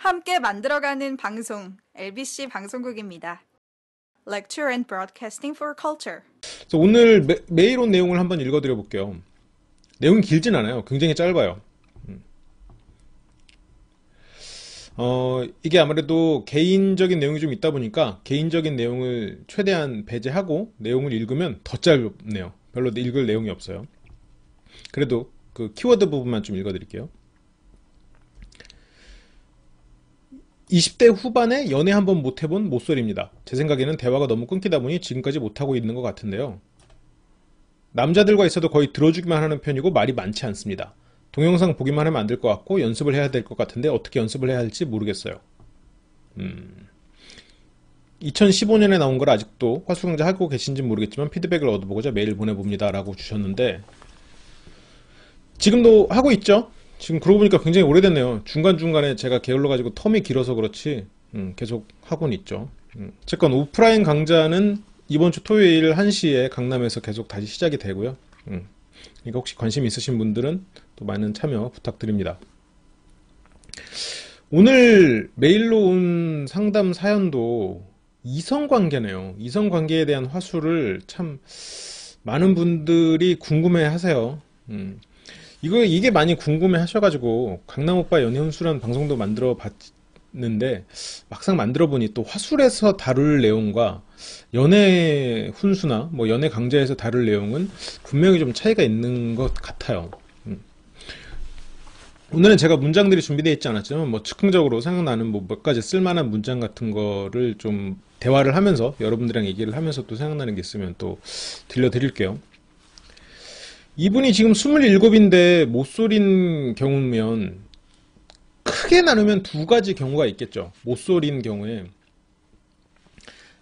함께 만들어가는 방송, LBC 방송국입니다. Lecture and Broadcasting for Culture. 그래서 오늘 메일 온 내용을 한번 읽어드려 볼게요. 내용이 길진 않아요. 굉장히 짧아요. 이게 아무래도 개인적인 내용이 좀 있다 보니까 개인적인 내용을 최대한 배제하고 내용을 읽으면 더 짧네요. 별로 읽을 내용이 없어요. 그래도 그 키워드 부분만 좀 읽어드릴게요. 20대 후반에 연애 한번 못해본 모쏠입니다. 제 생각에는 대화가 너무 끊기다 보니 지금까지 못하고 있는 것 같은데요. 남자들과 있어도 거의 들어주기만 하는 편이고 말이 많지 않습니다. 동영상 보기만 하면 안 될 것 같고 연습을 해야 될 것 같은데 어떻게 연습을 해야 할지 모르겠어요. 2015년에 나온 걸 아직도 화수강좌 하고 계신지 모르겠지만 피드백을 얻어보고자 메일 보내봅니다 라고 주셨는데, 지금도 하고 있죠? 지금 그러고 보니까 굉장히 오래됐네요. 중간중간에 제가 게을러가지고 텀이 길어서 그렇지 계속 하고는 있죠. 어쨌건 오프라인 강좌는 이번 주 토요일 1시에 강남에서 계속 다시 시작이 되고요. 그러니까 혹시 관심 있으신 분들은 또 많은 참여 부탁드립니다. 오늘 메일로 온 상담 사연도 이성관계네요. 이성관계에 대한 화수를 참 많은 분들이 궁금해 하세요. 이게 많이 궁금해 하셔가지고 강남오빠 연애훈수라는 방송도 만들어 봤는데, 막상 만들어 보니 또 화술에서 다룰 내용과 연애훈수나 뭐 연애 강좌에서 다룰 내용은 분명히 좀 차이가 있는 것 같아요. 오늘은 제가 문장들이 준비되어 있지 않았지만 뭐 즉흥적으로 생각나는 뭐 몇 가지 쓸만한 문장 같은 거를 좀 대화를 하면서 여러분들이랑 얘기를 하면서 또 생각나는 게 있으면 또 들려드릴게요. 이분이 지금 27인데 모쏠인 경우면 크게 나누면 두 가지 경우가 있겠죠. 모쏠인 경우에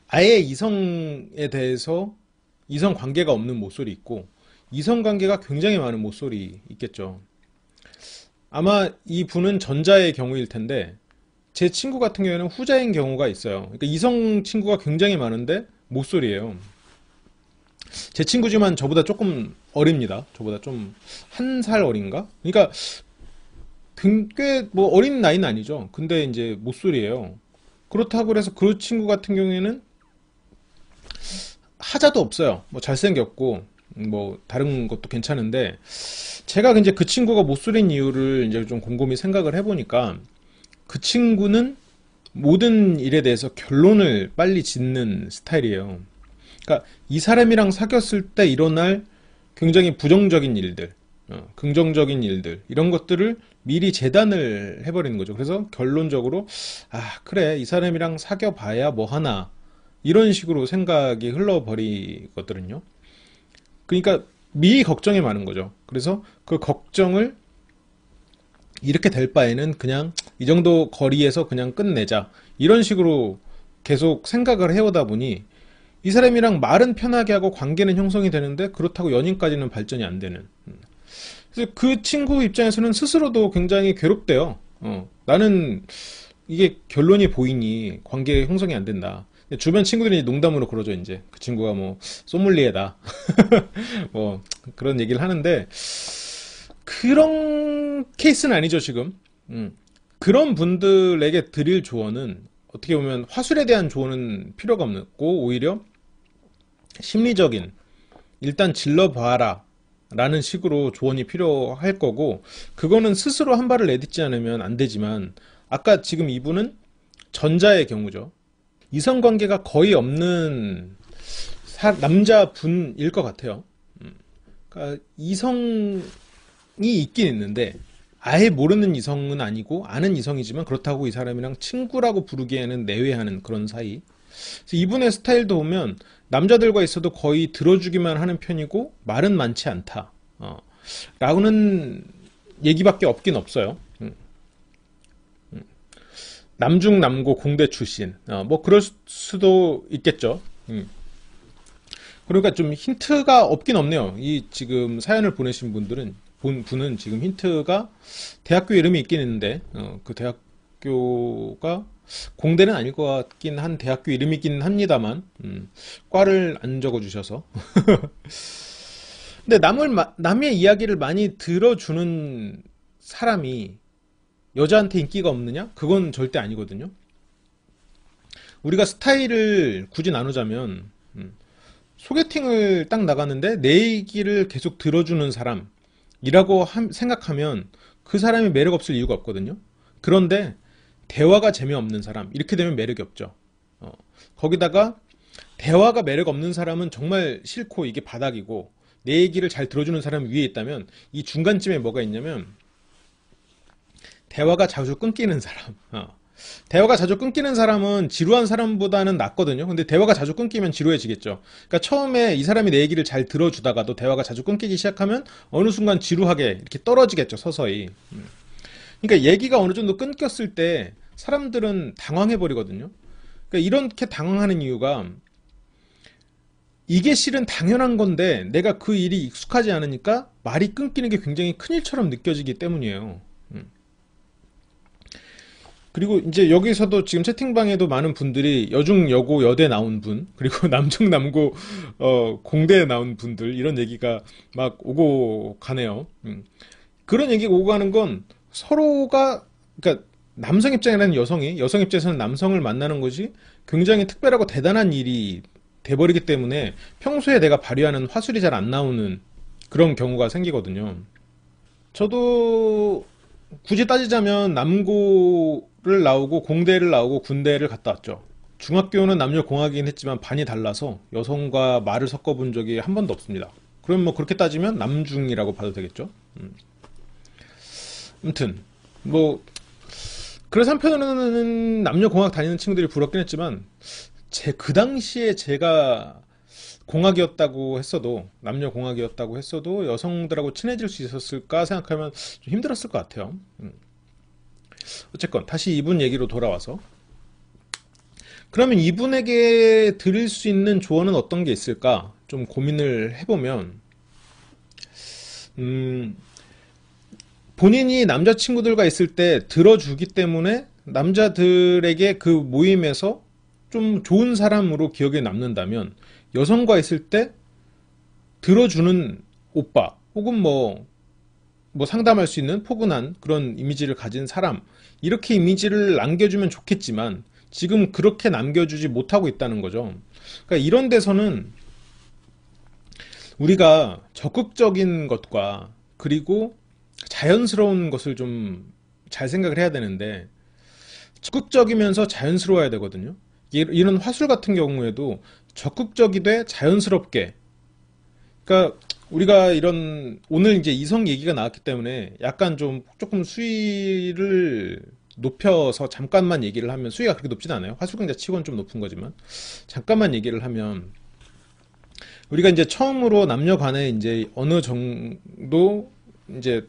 아예 이성에 대해서 이성 관계가 없는 모쏠이 있고, 이성 관계가 굉장히 많은 모쏠이 있겠죠. 아마 이 분은 전자의 경우일 텐데, 제 친구 같은 경우에는 후자인 경우가 있어요. 그러니까 이성 친구가 굉장히 많은데 모쏠이에요. 제 친구지만 저보다 조금 어립니다. 저보다 좀 한 살 어린가? 그러니까 꽤 뭐 어린 나이는 아니죠. 근데 이제 모쏠이에요. 그렇다고 해서 그 친구 같은 경우에는 하자도 없어요. 뭐 잘생겼고 뭐 다른 것도 괜찮은데, 제가 이제 그 친구가 모쏠인 이유를 이제 좀 곰곰이 생각을 해보니까 그 친구는 모든 일에 대해서 결론을 빨리 짓는 스타일이에요. 그러니까 이 사람이랑 사귀었을 때 일어날 굉장히 부정적인 일들, 긍정적인 일들, 이런 것들을 미리 재단을 해버리는 거죠. 그래서 결론적으로 그래, 이 사람이랑 사귀어봐야 뭐 하나, 이런 식으로 생각이 흘러버리거든요. 그러니까 미리 걱정이 많은 거죠. 그래서 그 걱정을 이렇게 될 바에는 그냥 이 정도 거리에서 그냥 끝내자, 이런 식으로 계속 생각을 해오다 보니 이 사람이랑 말은 편하게 하고 관계는 형성이 되는데 그렇다고 연인까지는 발전이 안 되는. 그래서 그 친구 입장에서는 스스로도 굉장히 괴롭대요. 나는 이게 결론이 보이니 관계 형성이 안 된다. 주변 친구들이 농담으로 그러죠. 이제 그 친구가 뭐 소믈리에다 뭐 그런 얘기를 하는데, 그런 케이스는 아니죠 지금. 그런 분들에게 드릴 조언은 어떻게 보면 화술에 대한 조언은 필요가 없고, 오히려 심리적인, 일단 질러봐라 라는 식으로 조언이 필요할 거고, 그거는 스스로 한 발을 내딛지 않으면 안 되지만, 아까 지금 이분은 전자의 경우죠. 이성관계가 거의 없는 남자분일 것 같아요. 그러니까 이성이 있긴 있는데 아예 모르는 이성은 아니고 아는 이성이지만, 그렇다고 이 사람이랑 친구라고 부르기에는 내외하는 그런 사이. 그래서 이분의 스타일도 보면 남자들과 있어도 거의 들어주기만 하는 편이고 말은 많지 않다 라고는 얘기밖에 없긴 없어요. 남중남고 공대 출신, 뭐 그럴 수도 있겠죠. 그러니까 좀 힌트가 없긴 없네요. 이 지금 사연을 보내신 분은 지금 힌트가 대학교 이름이 있긴 있는데, 그 대학교가 공대는 아닐 것 같긴 한 대학교 이름이긴 합니다만, 과를 안 적어주셔서. 근데 남의 이야기를 많이 들어주는 사람이 여자한테 인기가 없느냐? 그건 절대 아니거든요. 우리가 스타일을 굳이 나누자면 소개팅을 딱 나갔는데 내 얘기를 계속 들어주는 사람이라고 생각하면 그 사람이 매력 없을 이유가 없거든요. 그런데 대화가 재미없는 사람, 이렇게 되면 매력이 없죠. 거기다가 대화가 매력 없는 사람은 정말 싫고 이게 바닥이고, 내 얘기를 잘 들어주는 사람이 위에 있다면 이 중간쯤에 뭐가 있냐면 대화가 자주 끊기는 사람. 대화가 자주 끊기는 사람은 지루한 사람보다는 낫거든요. 근데 대화가 자주 끊기면 지루해지겠죠. 그러니까 처음에 이 사람이 내 얘기를 잘 들어주다가도 대화가 자주 끊기기 시작하면 어느 순간 지루하게 이렇게 떨어지겠죠, 서서히. 그러니까 얘기가 어느 정도 끊겼을 때 사람들은 당황해버리거든요. 그러니까 이렇게 당황하는 이유가, 이게 실은 당연한 건데 내가 그 일이 익숙하지 않으니까 말이 끊기는 게 굉장히 큰일처럼 느껴지기 때문이에요. 그리고 이제 여기서도 지금 채팅방에도 많은 분들이 여중, 여고, 여대 나온 분, 그리고 남중, 남고, 공대에 나온 분들, 이런 얘기가 막 오고 가네요. 그런 얘기가 오고 가는 건 서로가, 그러니까 남성 입장이라는 여성이, 여성 입장에서는 남성을 만나는 것이 굉장히 특별하고 대단한 일이 돼버리기 때문에 평소에 내가 발휘하는 화술이 잘 안 나오는 그런 경우가 생기거든요. 저도 굳이 따지자면 남고를 나오고 공대를 나오고 군대를 갔다 왔죠. 중학교는 남녀공학이긴 했지만 반이 달라서 여성과 말을 섞어본 적이 한 번도 없습니다. 그럼 뭐 그렇게 따지면 남중이라고 봐도 되겠죠. 아무튼 뭐 그래서 한편으로는 남녀공학 다니는 친구들이 부럽긴 했지만, 그 당시에 제가 공학이었다고 했어도, 남녀공학이었다고 했어도 여성들하고 친해질 수 있었을까 생각하면 좀 힘들었을 것 같아요. 어쨌건 다시 이분 얘기로 돌아와서, 그러면 이분에게 드릴 수 있는 조언은 어떤 게 있을까 좀 고민을 해보면, 본인이 남자친구들과 있을 때 들어주기 때문에 남자들에게 그 모임에서 좀 좋은 사람으로 기억에 남는다면, 여성과 있을 때 들어주는 오빠 혹은 뭐 상담할 수 있는 포근한 그런 이미지를 가진 사람, 이렇게 이미지를 남겨주면 좋겠지만 지금 그렇게 남겨주지 못하고 있다는 거죠. 그러니까 이런 데서는 우리가 적극적인 것과 그리고 자연스러운 것을 좀 잘 생각을 해야 되는데, 적극적이면서 자연스러워야 되거든요. 이런 화술 같은 경우에도 적극적이되 자연스럽게, 그러니까 우리가 이런, 오늘 이제 이성 얘기가 나왔기 때문에 약간 조금 수위를 높여서 잠깐만 얘기를 하면, 수위가 그렇게 높진 않아요. 화술 강좌 치고는 좀 높은 거지만 잠깐만 얘기를 하면, 우리가 이제 처음으로 남녀 간에 이제 어느 정도 이제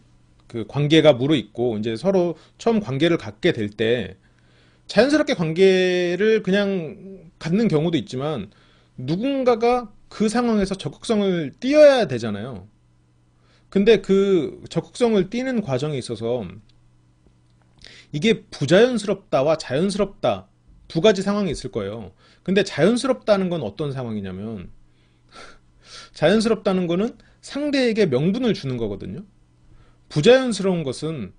그 관계가 무르익고 이제 서로 처음 관계를 갖게 될 때 자연스럽게 관계를 그냥 갖는 경우도 있지만, 누군가가 그 상황에서 적극성을 띄어야 되잖아요. 근데 그 적극성을 띄는 과정에 있어서 이게 부자연스럽다와 자연스럽다, 두 가지 상황이 있을 거예요. 근데 자연스럽다는 건 어떤 상황이냐면, 자연스럽다는 거는 상대에게 명분을 주는 거거든요. 부자연스러운 것은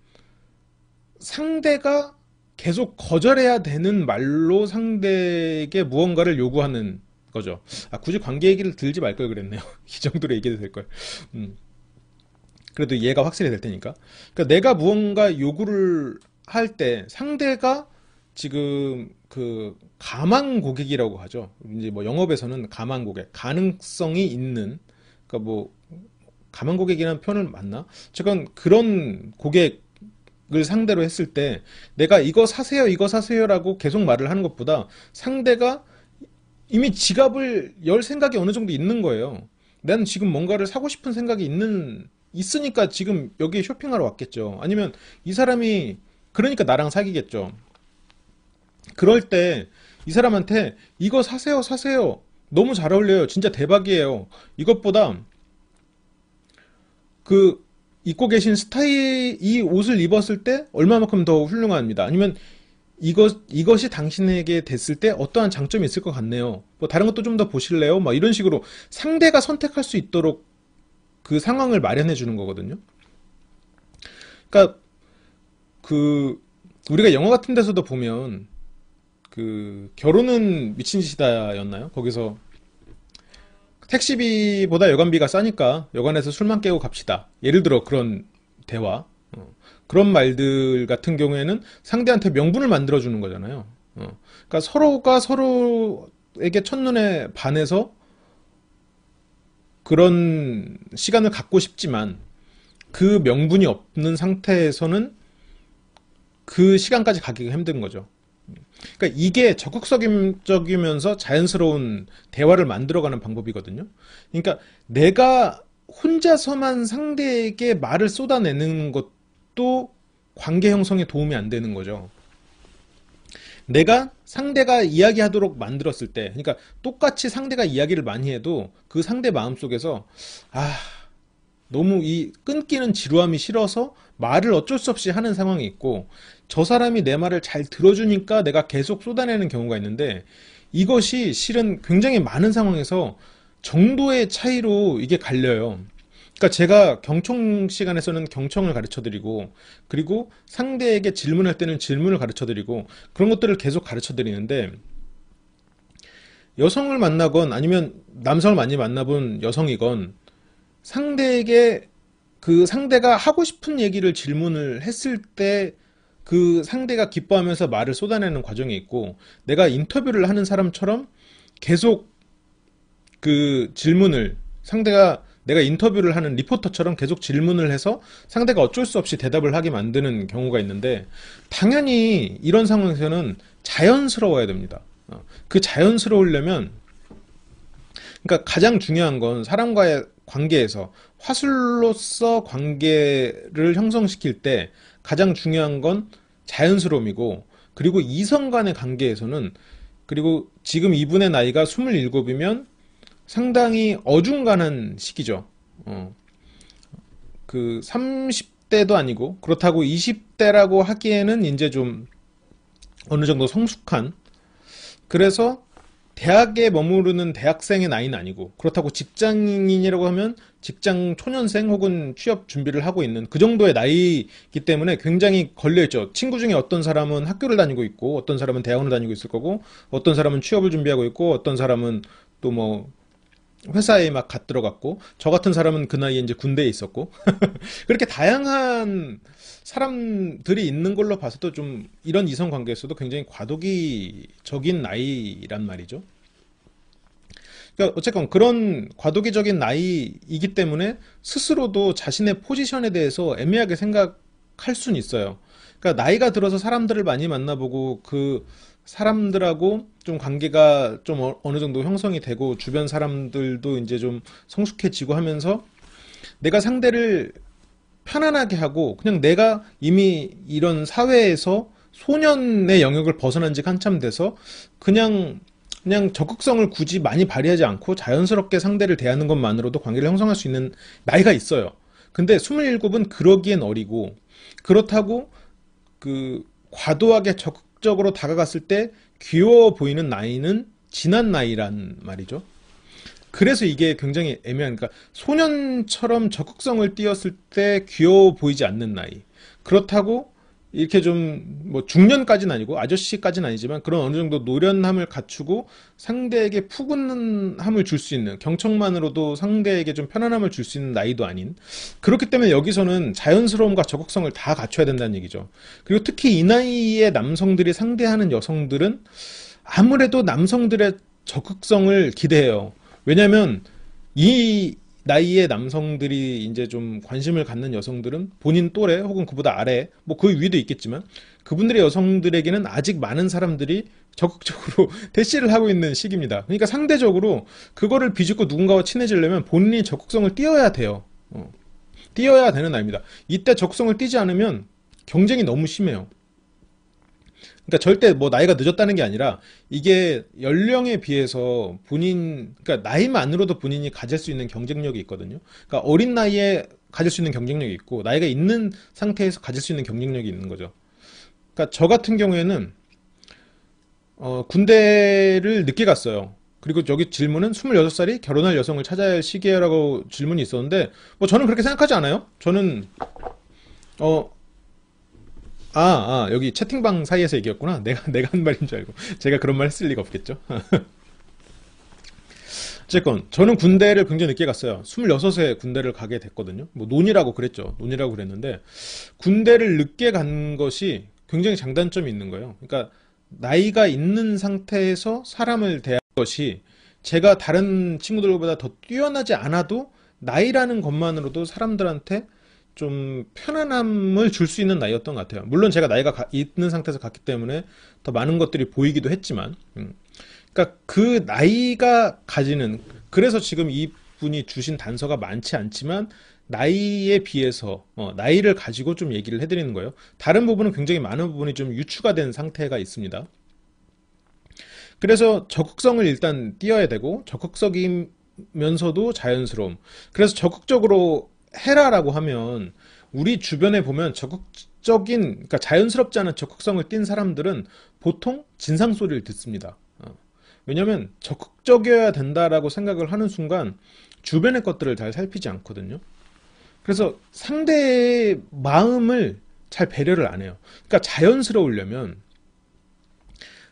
상대가 계속 거절해야 되는 말로 상대에게 무언가를 요구하는 거죠. 굳이 관계 얘기를 들지 말 걸 그랬네요. 이 정도로 얘기해도 될 걸. 그래도 이해가 확실히 될 테니까. 그러니까 내가 무언가 요구를 할 때 상대가 지금 그 가망 고객이라고 하죠. 이제 뭐 영업에서는 가망 고객, 가능성이 있는, 그러니까 뭐 가망 고객이라는 표현은 맞나? 어쨌건 그런 고객을 상대로 했을 때 내가 이거 사세요, 이거 사세요라고 계속 말을 하는 것보다 상대가 이미 지갑을 열 생각이 어느 정도 있는 거예요. 난 지금 뭔가를 사고 싶은 생각이 있으니까 지금 여기 쇼핑하러 왔겠죠. 아니면 이 사람이 그러니까 나랑 사귀겠죠. 그럴 때 이 사람한테 이거 사세요, 사세요. 너무 잘 어울려요. 진짜 대박이에요. 이것보다 그 입고 계신 스타일, 이 옷을 입었을 때 얼마만큼 더 훌륭합니다. 아니면 이것이 당신에게 됐을 때 어떠한 장점이 있을 것 같네요. 뭐 다른 것도 좀 더 보실래요? 막 이런 식으로 상대가 선택할 수 있도록 그 상황을 마련해 주는 거거든요. 그러니까 그 우리가 영화 같은 데서도 보면 그 결혼은 미친 짓이다였나요? 거기서 택시비보다 여관비가 싸니까 여관에서 술만 깨고 갑시다. 예를 들어 그런 대화, 그런 말들 같은 경우에는 상대한테 명분을 만들어주는 거잖아요. 그러니까 서로가 서로에게 첫눈에 반해서 그런 시간을 갖고 싶지만 그 명분이 없는 상태에서는 그 시간까지 가기가 힘든 거죠. 그러니까 이게 적극적이면서 자연스러운 대화를 만들어가는 방법이거든요. 그러니까 내가 혼자서만 상대에게 말을 쏟아내는 것도 관계 형성에 도움이 안 되는 거죠. 내가 상대가 이야기하도록 만들었을 때, 그러니까 똑같이 상대가 이야기를 많이 해도 그 상대 마음속에서 너무 이 끊기는 지루함이 싫어서 말을 어쩔 수 없이 하는 상황이 있고, 저 사람이 내 말을 잘 들어주니까 내가 계속 쏟아내는 경우가 있는데, 이것이 실은 굉장히 많은 상황에서 정도의 차이로 이게 갈려요. 그러니까 제가 경청 시간에서는 경청을 가르쳐 드리고, 그리고 상대에게 질문할 때는 질문을 가르쳐 드리고, 그런 것들을 계속 가르쳐 드리는데, 여성을 만나건 아니면 남성을 많이 만나본 여성이건 상대에게 그 상대가 하고 싶은 얘기를 질문을 했을 때 그 상대가 기뻐하면서 말을 쏟아내는 과정이 있고, 내가 인터뷰를 하는 사람처럼 계속 그 질문을, 상대가 내가 인터뷰를 하는 리포터처럼 계속 질문을 해서 상대가 어쩔 수 없이 대답을 하게 만드는 경우가 있는데, 당연히 이런 상황에서는 자연스러워야 됩니다. 그 자연스러우려면, 그러니까 가장 중요한 건 사람과의 관계에서 화술로서 관계를 형성시킬 때 가장 중요한 건 자연스러움이고, 그리고 이성 간의 관계에서는, 그리고 지금 이분의 나이가 27이면 상당히 어중간한 시기죠. 그 30대도 아니고, 그렇다고 20대라고 하기에는 이제 좀 어느 정도 성숙한, 그래서 대학에 머무르는 대학생의 나이는 아니고, 그렇다고 직장인이라고 하면 직장 초년생 혹은 취업 준비를 하고 있는 그 정도의 나이이기 때문에 굉장히 걸려있죠. 친구 중에 어떤 사람은 학교를 다니고 있고, 어떤 사람은 대학원을 다니고 있을 거고, 어떤 사람은 취업을 준비하고 있고, 어떤 사람은 또 뭐 회사에 막 갓 들어갔고, 저 같은 사람은 그 나이에 이제 군대에 있었고, 그렇게 다양한 사람들이 있는 걸로 봐서도 좀 이런 이성 관계에서도 굉장히 과도기적인 나이란 말이죠. 그러니까 어쨌건 그런 과도기적인 나이이기 때문에 스스로도 자신의 포지션에 대해서 애매하게 생각할 수는 있어요. 그러니까 나이가 들어서 사람들을 많이 만나보고 그 사람들하고 좀 관계가 좀 어느 정도 형성이 되고 주변 사람들도 이제 좀 성숙해지고 하면서 내가 상대를 편안하게 하고, 그냥 내가 이미 이런 사회에서 소년의 영역을 벗어난 지 한참 돼서 그냥 적극성을 굳이 많이 발휘하지 않고 자연스럽게 상대를 대하는 것만으로도 관계를 형성할 수 있는 나이가 있어요. 근데 27은 그러기엔 어리고, 그렇다고 그 과도하게 적극적으로 다가갔을 때 귀여워 보이는 나이는 지난 나이란 말이죠. 그래서 이게 굉장히 애매한, 그러니까 소년처럼 적극성을 띄었을 때 귀여워 보이지 않는 나이. 그렇다고 이렇게 좀 뭐 중년까지는 아니고 아저씨까지는 아니지만 그런 어느 정도 노련함을 갖추고 상대에게 푸근함을 줄 수 있는, 경청만으로도 상대에게 좀 편안함을 줄 수 있는 나이도 아닌, 그렇기 때문에 여기서는 자연스러움과 적극성을 다 갖춰야 된다는 얘기죠. 그리고 특히 이 나이의 남성들이 상대하는 여성들은 아무래도 남성들의 적극성을 기대해요. 왜냐면 이 나이의 남성들이 이제 좀 관심을 갖는 여성들은 본인 또래 혹은 그보다 아래, 뭐 그 위도 있겠지만 그분들의 여성들에게는 아직 많은 사람들이 적극적으로 대시를 하고 있는 시기입니다. 그러니까 상대적으로 그거를 비집고 누군가와 친해지려면 본인이 적극성을 띄어야 돼요. 띄어야 되는 나이입니다. 이때 적극성을 띄지 않으면 경쟁이 너무 심해요. 그러니까 절대 뭐 나이가 늦었다는 게 아니라 이게 연령에 비해서 그러니까 나이만으로도 본인이 가질 수 있는 경쟁력이 있거든요. 그러니까 어린 나이에 가질 수 있는 경쟁력이 있고 나이가 있는 상태에서 가질 수 있는 경쟁력이 있는 거죠. 그러니까 저 같은 경우에는 군대를 늦게 갔어요. 그리고 여기 질문은 26살이 결혼할 여성을 찾아야 할 시기라고 질문이 있었는데, 뭐 저는 그렇게 생각하지 않아요. 저는 여기 채팅방 사이에서 얘기했구나. 내가 한 말인 줄 알고. 제가 그런 말 했을 리가 없겠죠. 어쨌건, 저는 군대를 굉장히 늦게 갔어요. 26에 군대를 가게 됐거든요. 뭐, 논이라고 그랬죠. 논이라고 그랬는데, 군대를 늦게 간 것이 굉장히 장단점이 있는 거예요. 그러니까, 나이가 있는 상태에서 사람을 대하는 것이 제가 다른 친구들보다 더 뛰어나지 않아도 나이라는 것만으로도 사람들한테 좀 편안함을 줄 수 있는 나이였던 것 같아요. 물론 제가 나이가 있는 상태에서 갔기 때문에 더 많은 것들이 보이기도 했지만, 그러니까 그 나이가 가지는, 그래서 지금 이분이 주신 단서가 많지 않지만 나이에 비해서 나이를 가지고 좀 얘기를 해드리는 거예요. 다른 부분은 굉장히 많은 부분이 좀 유추가 된 상태가 있습니다. 그래서 적극성을 일단 띄어야 되고, 적극적이면서도 자연스러움. 그래서 적극적으로 해라라고 하면 우리 주변에 보면 적극적인, 그러니까 자연스럽지 않은 적극성을 띈 사람들은 보통 진상 소리를 듣습니다. 왜냐면 적극적이어야 된다라고 생각을 하는 순간 주변의 것들을 잘 살피지 않거든요. 그래서 상대의 마음을 잘 배려를 안 해요. 그러니까 자연스러우려면,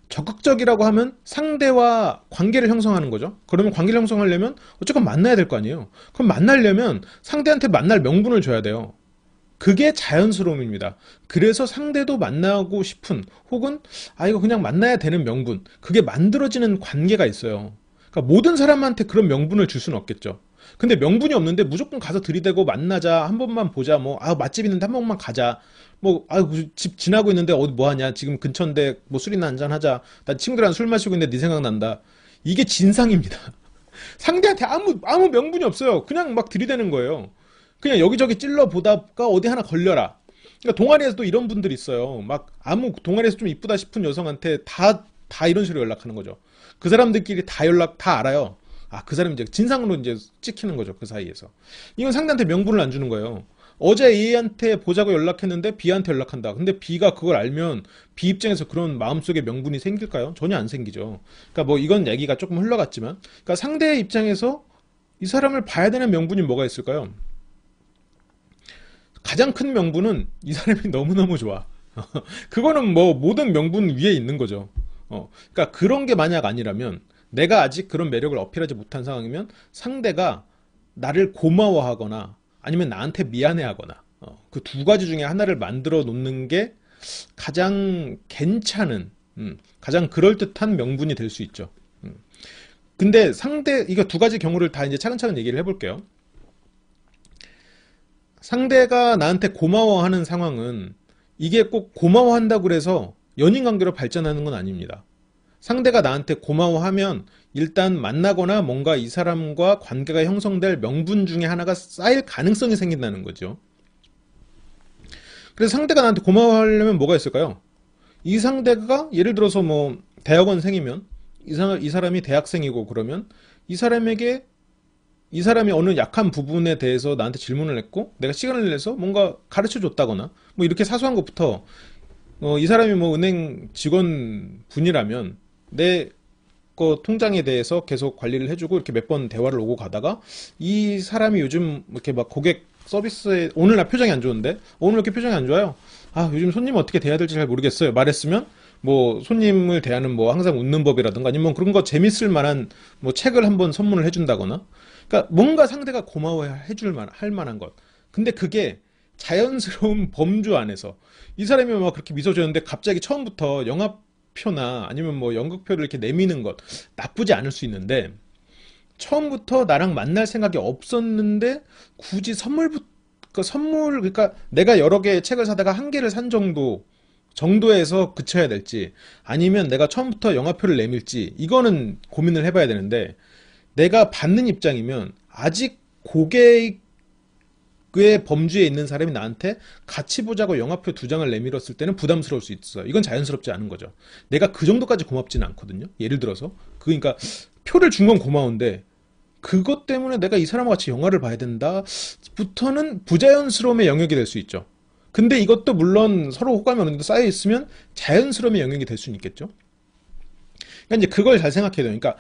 적극적이라고 하면 상대와 관계를 형성하는 거죠. 그러면 관계를 형성하려면 어쨌건 만나야 될 거 아니에요. 그럼 만나려면 상대한테 만날 명분을 줘야 돼요. 그게 자연스러움입니다. 그래서 상대도 만나고 싶은, 혹은 이거 그냥 만나야 되는 명분, 그게 만들어지는 관계가 있어요. 그러니까 모든 사람한테 그런 명분을 줄 수는 없겠죠. 근데 명분이 없는데 무조건 가서 들이대고 만나자, 한 번만 보자, 뭐 맛집 있는데 한 번만 가자, 뭐 집 지나고 있는데 어디 뭐 하냐, 지금 근처인데 뭐 술이나 한잔 하자, 나 친구들이랑 술 마시고 있는데 네 생각난다. 이게 진상입니다. 상대한테 아무 명분이 없어요. 그냥 막 들이대는 거예요. 그냥 여기저기 찔러 보다가 어디 하나 걸려라. 그러니까 동아리에서도 이런 분들이 있어요. 막 동아리에서 좀 이쁘다 싶은 여성한테 다 이런 식으로 연락하는 거죠. 그 사람들끼리 다 알아요. 그 사람이 이제 진상으로 이제 찍히는 거죠. 그 사이에서. 이건 상대한테 명분을 안 주는 거예요. 어제 A한테 보자고 연락했는데 B한테 연락한다. 근데 B가 그걸 알면 B 입장에서 그런 마음속에 명분이 생길까요? 전혀 안 생기죠. 그러니까 뭐 이건 얘기가 조금 흘러갔지만, 그러니까 상대의 입장에서 이 사람을 봐야 되는 명분이 뭐가 있을까요? 가장 큰 명분은 이 사람이 너무너무 좋아. 그거는 뭐 모든 명분 위에 있는 거죠. 그러니까 그런 게 만약 아니라면, 내가 아직 그런 매력을 어필하지 못한 상황이면 상대가 나를 고마워하거나 아니면 나한테 미안해하거나, 그 두 가지 중에 하나를 만들어 놓는 게 가장 괜찮은, 가장 그럴듯한 명분이 될 수 있죠. 근데 이거 두 가지 경우를 다 이제 차근차근 얘기를 해볼게요. 상대가 나한테 고마워하는 상황은 이게 꼭 고마워한다고 해서 연인 관계로 발전하는 건 아닙니다. 상대가 나한테 고마워하면 일단 만나거나 뭔가 이 사람과 관계가 형성될 명분 중에 하나가 쌓일 가능성이 생긴다는 거죠. 그래서 상대가 나한테 고마워하려면 뭐가 있을까요? 이 상대가 예를 들어서 뭐 대학원생이면 이 사람이 대학생이고, 그러면 이 사람이 어느 약한 부분에 대해서 나한테 질문을 했고 내가 시간을 내서 뭔가 가르쳐 줬다거나, 뭐 이렇게 사소한 것부터, 이 사람이 뭐 은행 직원 분이라면 내 거 통장에 대해서 계속 관리를 해주고 이렇게 몇 번 대화를 오고 가다가, 이 사람이 요즘 이렇게 막 고객 서비스에, 오늘 나 표정이 안 좋은데, 오늘 이렇게 표정이 안 좋아요, 요즘 손님 어떻게 대해야 될지 잘 모르겠어요, 말했으면 뭐 손님을 대하는 뭐 항상 웃는 법이라든가, 아니면 그런 거 재밌을 만한 뭐 책을 한번 선물을 해준다거나, 그러니까 뭔가 상대가 고마워해 할 만한 것. 근데 그게 자연스러운 범주 안에서, 이 사람이 막 그렇게 미소 지었는데 갑자기 처음부터 영화표나 아니면 뭐 연극표를 이렇게 내미는 것, 나쁘지 않을 수 있는데, 처음부터 나랑 만날 생각이 없었는데 굳이 그러니까 내가 여러 개의 책을 사다가 한 개를 산 정도에서 그쳐야 될지, 아니면 내가 처음부터 영화표를 내밀지, 이거는 고민을 해봐야 되는데, 내가 받는 입장이면 아직 고객의 범주에 있는 사람이 나한테 같이 보자고 영화표 2장을 내밀었을 때는 부담스러울 수 있어요. 이건 자연스럽지 않은 거죠. 내가 그 정도까지 고맙지는 않거든요. 예를 들어서 그러니까 표를 준 건 고마운데 그것 때문에 내가 이 사람과 같이 영화를 봐야 된다부터는 부자연스러움의 영역이 될 수 있죠. 근데 이것도 물론 서로 호감이 어느 정도 쌓여 있으면 자연스러움의 영역이 될 수는 있겠죠. 그러니까 이제 그걸 잘 생각해야 돼요. 그러니까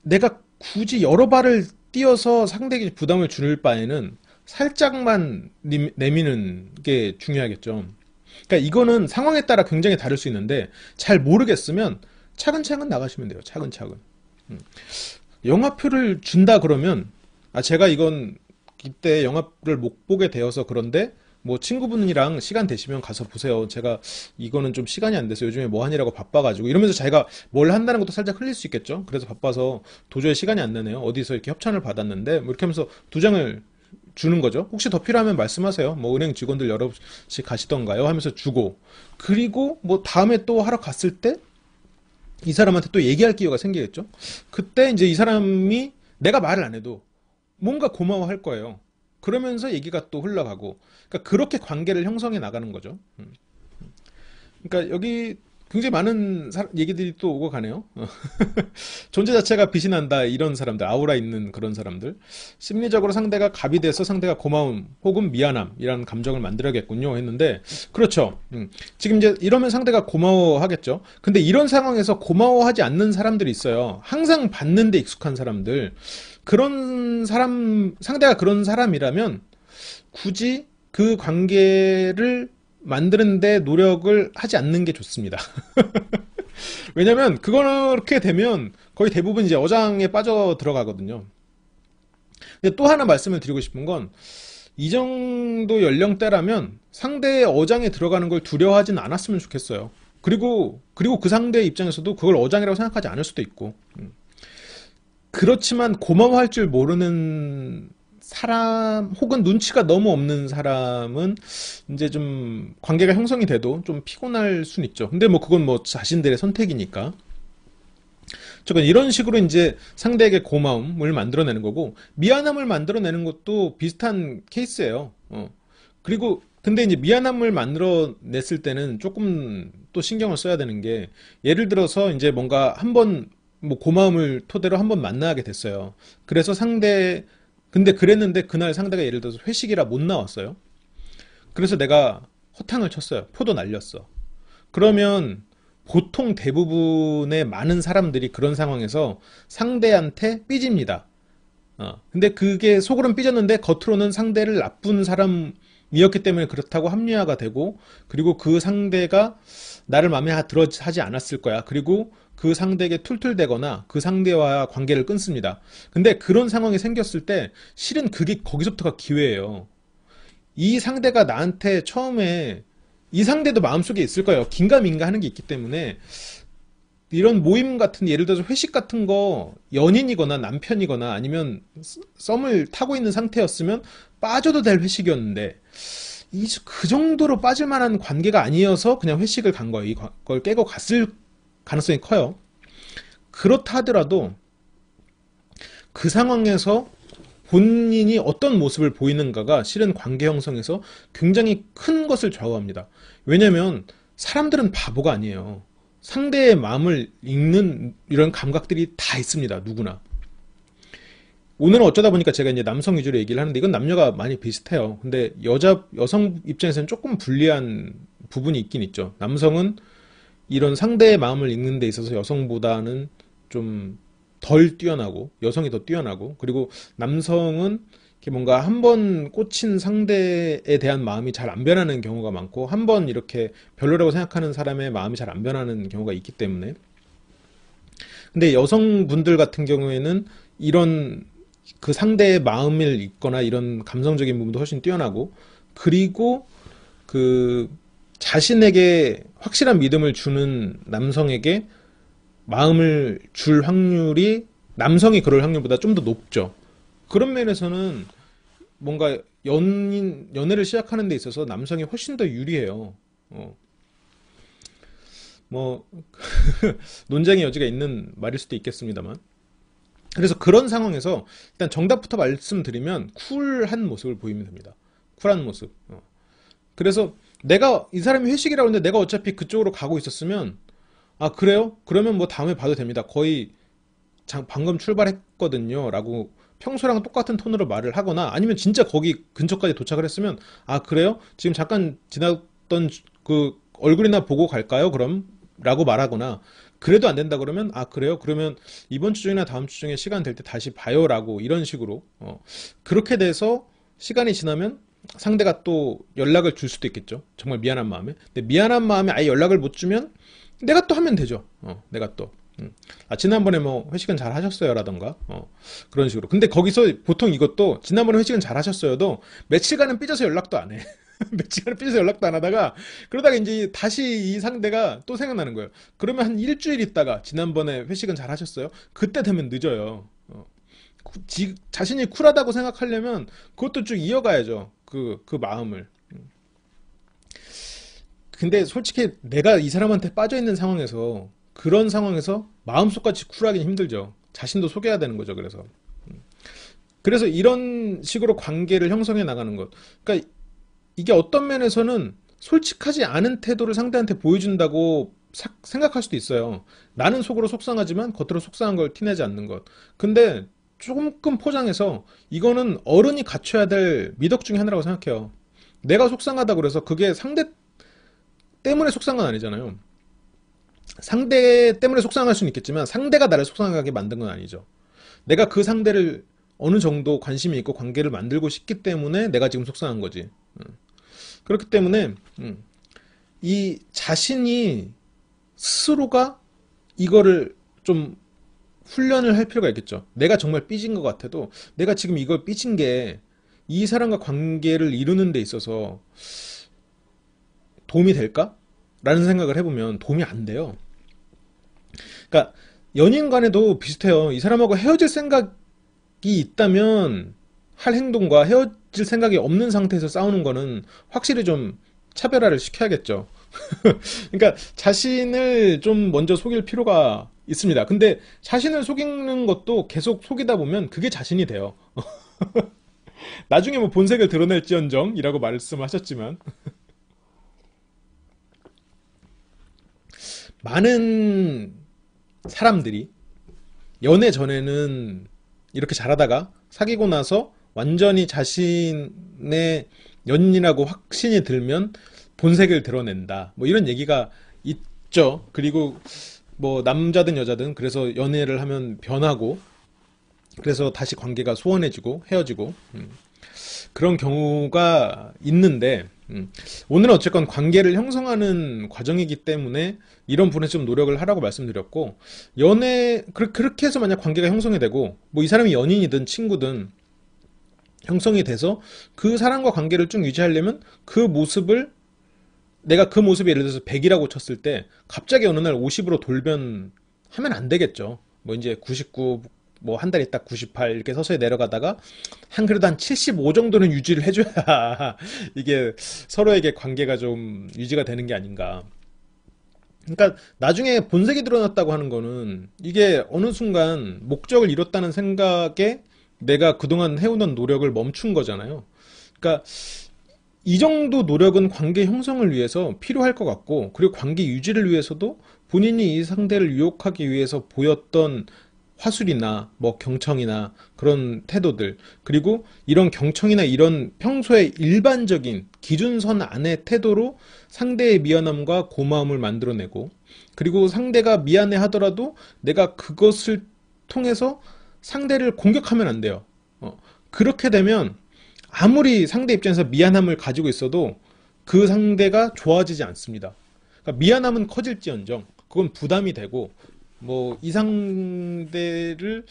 내가 굳이 여러 발을 띄어서 상대에게 부담을 줄 바에는 살짝만 내미는 게 중요하겠죠. 그러니까 이거는 상황에 따라 굉장히 다를 수 있는데 잘 모르겠으면 차근차근 나가시면 돼요. 차근차근. 영화표를 준다 그러면 제가 이건 이때 영화를 못 보게 되어서 그런데 뭐 친구분이랑 시간 되시면 가서 보세요. 제가 이거는 좀 시간이 안 돼서 요즘에 뭐 하느라고 바빠가지고 이러면서 자기가 뭘 한다는 것도 살짝 흘릴 수 있겠죠. 그래서 바빠서 도저히 시간이 안 되네요. 어디서 이렇게 협찬을 받았는데 뭐 이렇게 하면서 두 장을 주는 거죠. 혹시 더 필요하면 말씀하세요. 뭐 은행 직원들 여럿이 가시던가요? 하면서 주고 그리고 뭐 다음에 또 하러 갔을 때 이 사람한테 또 얘기할 기회가 생기겠죠. 그때 이제 이 사람이 내가 말을 안 해도 뭔가 고마워할 거예요. 그러면서 얘기가 또 흘러가고, 그러니까 그렇게 관계를 형성해 나가는 거죠. 그러니까 여기 굉장히 많은 얘기들이 또 오고 가네요. 존재 자체가 빛이 난다 이런 사람들, 아우라 있는 그런 사람들, 심리적으로 상대가 갑이 돼서 상대가 고마움 혹은 미안함이라는 감정을 만들어야겠군요 했는데, 그렇죠. 지금 이제 이러면 상대가 고마워하겠죠. 근데 이런 상황에서 고마워하지 않는 사람들이 있어요. 항상 받는 데 익숙한 사람들. 그런 사람, 상대가 그런 사람이라면 굳이 그 관계를 만드는데 노력을 하지 않는 게 좋습니다. 왜냐면 그렇게 되면 거의 대부분 이제 어장에 빠져 들어가거든요. 근데 또 하나 말씀을 드리고 싶은 건 이 정도 연령대라면 상대의 어장에 들어가는 걸 두려워하진 않았으면 좋겠어요. 그리고 그 상대의 입장에서도 그걸 어장이라고 생각하지 않을 수도 있고. 그렇지만 고마워할 줄 모르는 사람 혹은 눈치가 너무 없는 사람은 이제 좀 관계가 형성이 돼도 좀 피곤할 순 있죠. 근데 뭐 그건 뭐 자신들의 선택이니까. 저건 이런 식으로 이제 상대에게 고마움을 만들어내는 거고 미안함을 만들어내는 것도 비슷한 케이스예요. 그리고 근데 이제 미안함을 만들어냈을 때는 조금 또 신경을 써야 되는 게 예를 들어서 이제 뭔가 한번 뭐 고마움을 토대로 한번 만나게 됐어요. 그래서 근데 그랬는데 그날 상대가 예를 들어서 회식이라 못 나왔어요. 그래서 내가 허탕을 쳤어요. 표도 날렸어. 그러면 보통 대부분의 많은 사람들이 그런 상황에서 상대한테 삐집니다. 근데 그게 속으로는 삐졌는데 겉으로는 상대를 나쁜 사람이었기 때문에 그렇다고 합리화가 되고 그리고 그 상대가 나를 마음에 하지 않았을 거야. 그리고 그 상대에게 툴툴대거나 그 상대와 관계를 끊습니다. 근데 그런 상황이 생겼을 때 실은 그게 거기서부터가 기회예요. 이 상대가 나한테 처음에 이 상대도 마음속에 있을 거예요. 긴가민가 하는 게 있기 때문에 이런 모임 같은 예를 들어서 회식 같은 거 연인이거나 남편이거나 아니면 썸을 타고 있는 상태였으면 빠져도 될 회식이었는데 그 정도로 빠질 만한 관계가 아니어서 그냥 회식을 간 거예요. 이걸 깨고 갔을 가능성이 커요. 그렇다 하더라도 그 상황에서 본인이 어떤 모습을 보이는가가 실은 관계 형성에서 굉장히 큰 것을 좌우합니다. 왜냐면 사람들은 바보가 아니에요. 상대의 마음을 읽는 이런 감각들이 다 있습니다. 누구나. 오늘은 어쩌다 보니까 제가 이제 남성 위주로 얘기를 하는데 이건 남녀가 많이 비슷해요. 근데 여성 입장에서는 조금 불리한 부분이 있긴 있죠. 남성은 이런 상대의 마음을 읽는 데 있어서 여성보다는 좀 덜 뛰어나고 여성이 더 뛰어나고 그리고 남성은 이렇게 뭔가 한 번 꽂힌 상대에 대한 마음이 잘 안 변하는 경우가 많고 한 번 이렇게 별로라고 생각하는 사람의 마음이 잘 안 변하는 경우가 있기 때문에 근데 여성분들 같은 경우에는 이런 그 상대의 마음을 읽거나 이런 감성적인 부분도 훨씬 뛰어나고 그리고 그 자신에게 확실한 믿음을 주는 남성에게 마음을 줄 확률이 남성이 그럴 확률보다 좀 더 높죠. 그런 면에서는 뭔가 연애를 시작하는 데 있어서 남성이 훨씬 더 유리해요. 뭐 논쟁의 여지가 있는 말일 수도 있겠습니다만. 그래서 그런 상황에서 일단 정답부터 말씀드리면 쿨한 모습을 보이면 됩니다. 쿨한 모습. 그래서 내가 이 사람이 회식이라고 했는데 내가 어차피 그쪽으로 가고 있었으면 아 그래요? 그러면 뭐 다음에 봐도 됩니다. 거의 방금 출발했거든요. 라고 평소랑 똑같은 톤으로 말을 하거나 아니면 진짜 거기 근처까지 도착을 했으면 아 그래요? 지금 잠깐 지났던 그 얼굴이나 보고 갈까요? 그럼? 라고 말하거나 그래도 안 된다 그러면 아 그래요? 그러면 이번 주 중이나 다음 주 중에 시간 될 때 다시 봐요. 라고 이런 식으로 그렇게 돼서 시간이 지나면 상대가 또 연락을 줄 수도 있겠죠. 정말 미안한 마음에. 근데 미안한 마음에 아예 연락을 못 주면 내가 또 하면 되죠. 내가 또. 지난번에 뭐 회식은 잘 하셨어요 라던가 그런 식으로. 근데 거기서 보통 이것도 지난번에 회식은 잘 하셨어요도 며칠간은 삐져서 연락도 안 해. 며칠간은 삐져서 연락도 안 하다가 그러다가 이제 다시 이 상대가 또 생각나는 거예요. 그러면 한 일주일 있다가 지난번에 회식은 잘 하셨어요? 그때 되면 늦어요. 자신이 쿨하다고 생각하려면 그것도 쭉 이어가야죠. 그 마음을. 근데 솔직히 내가 이 사람한테 빠져있는 상황에서 그런 상황에서 마음속같이 쿨하기는 힘들죠. 자신도 속여야 되는 거죠. 그래서 이런 식으로 관계를 형성해 나가는 것. 그러니까 이게 어떤 면에서는 솔직하지 않은 태도를 상대한테 보여준다고 생각할 수도 있어요. 나는 속으로 속상하지만 겉으로 속상한 걸 티내지 않는 것. 근데 조금 포장해서 이거는 어른이 갖춰야 될 미덕 중에 하나라고 생각해요. 내가 속상하다고 그래서 그게 상대 때문에 속상한 건 아니잖아요. 상대 때문에 속상할 수는 있겠지만 상대가 나를 속상하게 만든 건 아니죠. 내가 그 상대를 어느 정도 관심이 있고 관계를 만들고 싶기 때문에 내가 지금 속상한 거지. 그렇기 때문에 이 자신이 스스로가 이거를 좀 훈련을 할 필요가 있겠죠. 내가 정말 삐진 것 같아도 내가 지금 이걸 삐진 게 이 사람과 관계를 이루는 데 있어서 도움이 될까? 라는 생각을 해보면 도움이 안 돼요. 그러니까 연인 간에도 비슷해요. 이 사람하고 헤어질 생각이 있다면 할 행동과 헤어질 생각이 없는 상태에서 싸우는 거는 확실히 좀 차별화를 시켜야겠죠. 그러니까 자신을 좀 먼저 속일 필요가 있습니다. 근데 자신을 속이는 것도 계속 속이다 보면 그게 자신이 돼요. 나중에 뭐 본색을 드러낼지언정이라고 말씀하셨지만 많은 사람들이 연애 전에는 이렇게 잘하다가 사귀고 나서 완전히 자신의 연인이라고 확신이 들면 본색을 드러낸다. 뭐 이런 얘기가 있죠. 그리고 뭐 남자든 여자든 그래서 연애를 하면 변하고 그래서 다시 관계가 소원해지고 헤어지고 그런 경우가 있는데 오늘은 어쨌건 관계를 형성하는 과정이기 때문에 이런 부분에 좀 노력을 하라고 말씀드렸고 그렇게 해서 만약 관계가 형성이 되고 뭐 이 사람이 연인이든 친구든 형성이 돼서 그 사람과 관계를 쭉 유지하려면 내가 그 모습이 예를 들어서 100이라고 쳤을 때 갑자기 어느 날 50으로 돌변하면 안 되겠죠. 뭐 이제 99, 뭐 한 달 있다 98 이렇게 서서히 내려가다가 그래도 한 75 정도는 유지를 해줘야 이게 서로에게 관계가 좀 유지가 되는 게 아닌가. 그러니까 나중에 본색이 드러났다고 하는 거는 이게 어느 순간 목적을 이뤘다는 생각에 내가 그동안 해오던 노력을 멈춘 거잖아요. 그러니까 이 정도 노력은 관계 형성을 위해서 필요할 것 같고, 그리고 관계 유지를 위해서도 본인이 이 상대를 유혹하기 위해서 보였던 화술이나 뭐 경청이나 그런 태도들, 그리고 이런 경청이나 이런 평소에 일반적인 기준선 안의 태도로 상대의 미안함과 고마움을 만들어내고, 그리고 상대가 미안해 하더라도 내가 그것을 통해서 상대를 공격하면 안 돼요. 그렇게 되면 아무리 상대 입장에서 미안함을 가지고 있어도 그 상대가 좋아지지 않습니다. 그러니까 미안함은 커질지언정 그건 부담이 되고, 뭐 이 상대를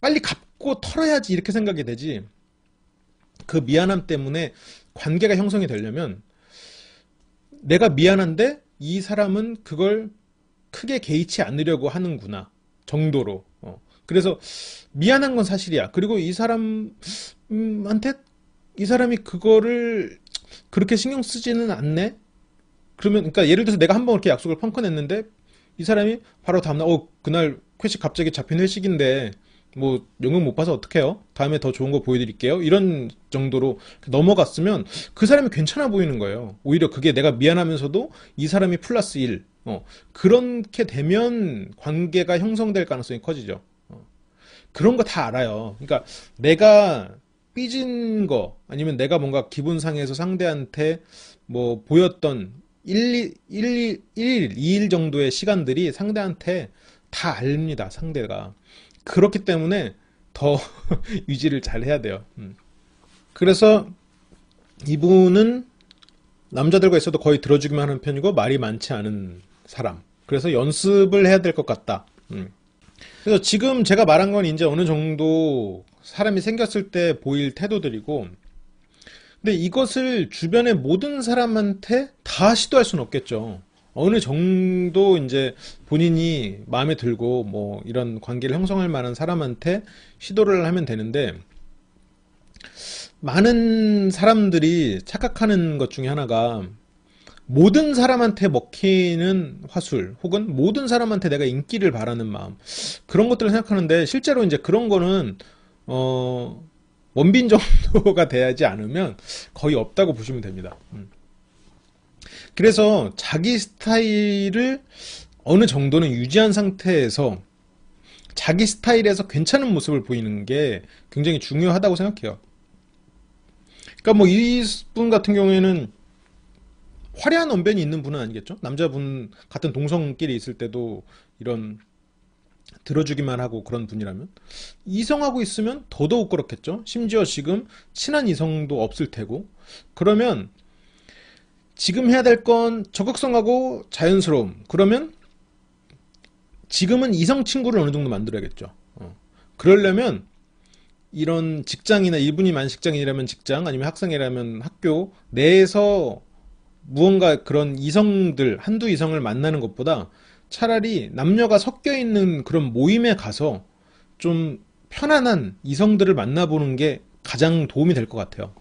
빨리 갚고 털어야지 이렇게 생각이 되지, 그 미안함 때문에 관계가 형성이 되려면 내가 미안한데 이 사람은 그걸 크게 개의치 않으려고 하는구나 정도로. 그래서 미안한 건 사실이야. 그리고 이 사람한테 이 사람이 그거를 그렇게 신경 쓰지는 않네? 그러면, 그러니까 예를 들어서 내가 한번 이렇게 약속을 펑크 냈는데 이 사람이 바로 다음날 그날 회식 갑자기 잡힌 회식인데 뭐 영영 못 봐서 어떡해요? 다음에 더 좋은 거 보여드릴게요. 이런 정도로 넘어갔으면 그 사람이 괜찮아 보이는 거예요. 오히려 그게 내가 미안하면서도 이 사람이 플러스 1. 그렇게 되면 관계가 형성될 가능성이 커지죠. 그런 거 다 알아요. 그러니까 내가 삐진 거, 아니면 내가 뭔가 기분 상해서 상대한테 뭐 보였던 2일 정도의 시간들이 상대한테 다 압니다, 상대가. 그렇기 때문에 더 유지를 잘 해야 돼요. 그래서 이분은 남자들과 있어도 거의 들어주기만 하는 편이고 말이 많지 않은 사람. 그래서 연습을 해야 될 것 같다. 그래서 지금 제가 말한 건 이제 어느 정도 사람이 생겼을 때 보일 태도들이고, 근데 이것을 주변의 모든 사람한테 다 시도할 수는 없겠죠. 어느 정도 이제 본인이 마음에 들고 뭐 이런 관계를 형성할 만한 사람한테 시도를 하면 되는데, 많은 사람들이 착각하는 것 중에 하나가 모든 사람한테 먹히는 화술 혹은 모든 사람한테 내가 인기를 바라는 마음, 그런 것들을 생각하는데, 실제로 이제 그런 거는 원빈 정도가 돼야지 않으면 거의 없다고 보시면 됩니다. 그래서 자기 스타일을 어느 정도는 유지한 상태에서 자기 스타일에서 괜찮은 모습을 보이는 게 굉장히 중요하다고 생각해요. 그러니까 뭐 이분 같은 경우에는 화려한 언변이 있는 분은 아니겠죠? 남자분 같은 동성끼리 있을 때도 이런 들어주기만 하고 그런 분이라면, 이성하고 있으면 더더욱 그렇겠죠? 심지어 지금 친한 이성도 없을 테고. 그러면 지금 해야 될 건 적극성하고 자연스러움. 그러면 지금은 이성 친구를 어느 정도 만들어야겠죠. 그러려면 이런 직장이나, 이분이 만 직장인이라면 직장, 아니면 학생이라면 학교 내에서 무언가 그런 이성들, 한두 이성을 만나는 것보다 차라리 남녀가 섞여 있는 그런 모임에 가서 좀 편안한 이성들을 만나보는 게 가장 도움이 될 것 같아요.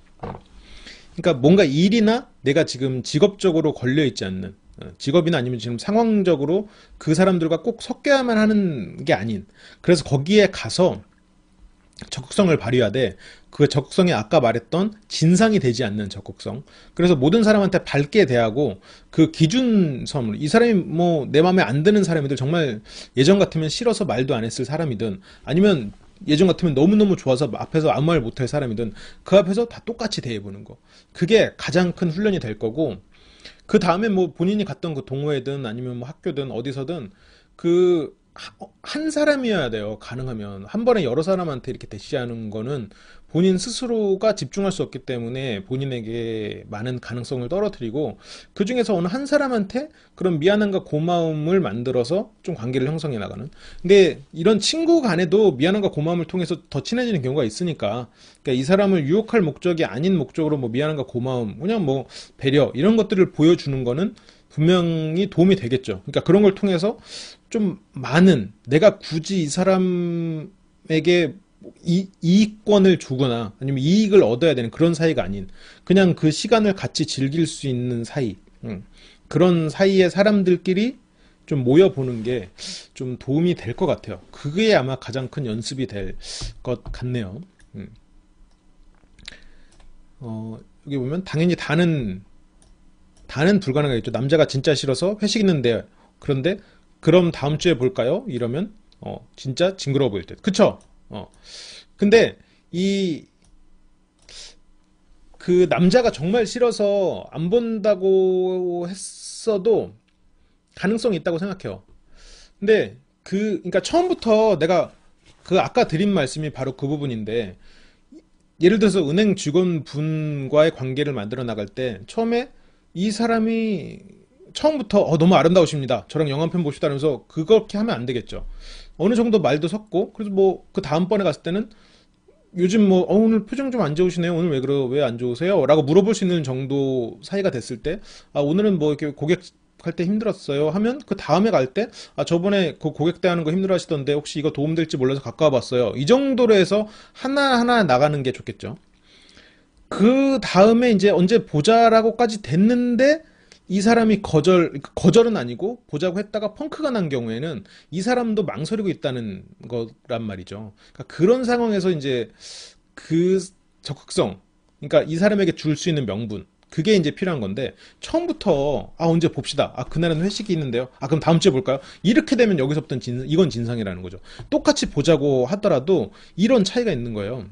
그러니까 뭔가 일이나 내가 지금 직업적으로 걸려 있지 않는, 직업이나 아니면 지금 상황적으로 그 사람들과 꼭 섞여야만 하는 게 아닌, 그래서 거기에 가서 적극성을 발휘하되, 그 적극성이 아까 말했던 진상이 되지 않는 적극성. 그래서 모든 사람한테 밝게 대하고, 그 기준섬을, 이 사람이 뭐 내 마음에 안 드는 사람이든, 정말 예전 같으면 싫어서 말도 안 했을 사람이든, 아니면 예전 같으면 너무너무 좋아서 앞에서 아무 말 못할 사람이든, 그 앞에서 다 똑같이 대해보는 거. 그게 가장 큰 훈련이 될 거고, 그 다음에 뭐 본인이 갔던 그 동호회든 아니면 뭐 학교든 어디서든 그 한 사람이어야 돼요. 가능하면 한 번에 여러 사람한테 이렇게 대시하는 거는 본인 스스로가 집중할 수 없기 때문에 본인에게 많은 가능성을 떨어뜨리고, 그 중에서 어느 한 사람한테 그런 미안함과 고마움을 만들어서 좀 관계를 형성해 나가는. 근데 이런 친구 간에도 미안함과 고마움을 통해서 더 친해지는 경우가 있으니까, 그러니까 이 사람을 유혹할 목적이 아닌 목적으로 뭐 미안함과 고마움, 그냥 뭐 배려, 이런 것들을 보여주는 거는 분명히 도움이 되겠죠. 그러니까 그런 걸 통해서 좀 많은, 내가 굳이 이 사람에게 이익권을 주거나 아니면 이익을 얻어야 되는 그런 사이가 아닌, 그냥 그 시간을 같이 즐길 수 있는 사이, 그런 사이의 사람들끼리 좀 모여보는 게 좀 도움이 될 것 같아요. 그게 아마 가장 큰 연습이 될 것 같네요. 여기 보면 당연히 다는 불가능하겠죠. 남자가 진짜 싫어서 회식 있는데, 그런데 그럼 다음 주에 볼까요? 이러면 진짜 징그러워 보일 듯. 그쵸? 근데 이 그 남자가 정말 싫어서 안 본다고 했어도 가능성이 있다고 생각해요. 근데 그러니까 처음부터 내가 그 아까 드린 말씀이 바로 그 부분인데, 예를 들어서 은행 직원분과의 관계를 만들어 나갈 때 처음에 이 사람이 처음부터 너무 아름다우십니다, 저랑 영화 한 편 봅시다, 하면서 그렇게 하면 안 되겠죠. 어느 정도 말도 섞고, 그래서 뭐 그 다음번에 갔을 때는 요즘 뭐 오늘 표정 좀 안 좋으시네요, 오늘 왜 안 좋으세요? 라고 물어볼 수 있는 정도 사이가 됐을 때, 오늘은 뭐 이렇게 고객 할 때 힘들었어요 하면, 그 다음에 갈 때 저번에 그 고객 대하는 거 힘들어 하시던데 혹시 이거 도움될지 몰라서 가까워 봤어요, 이 정도로 해서 하나하나 나가는 게 좋겠죠. 그 다음에 이제 언제 보자라고까지 됐는데 이 사람이 거절은 아니고 보자고 했다가 펑크가 난 경우에는 이 사람도 망설이고 있다는 거란 말이죠. 그러니까 그런 상황에서 이제 그 적극성, 그러니까 이 사람에게 줄 수 있는 명분, 그게 이제 필요한 건데, 처음부터 언제 봅시다, 그날은 회식이 있는데요, 그럼 다음 주에 볼까요, 이렇게 되면 여기서부터 이건 진상이라는 거죠. 똑같이 보자고 하더라도 이런 차이가 있는 거예요.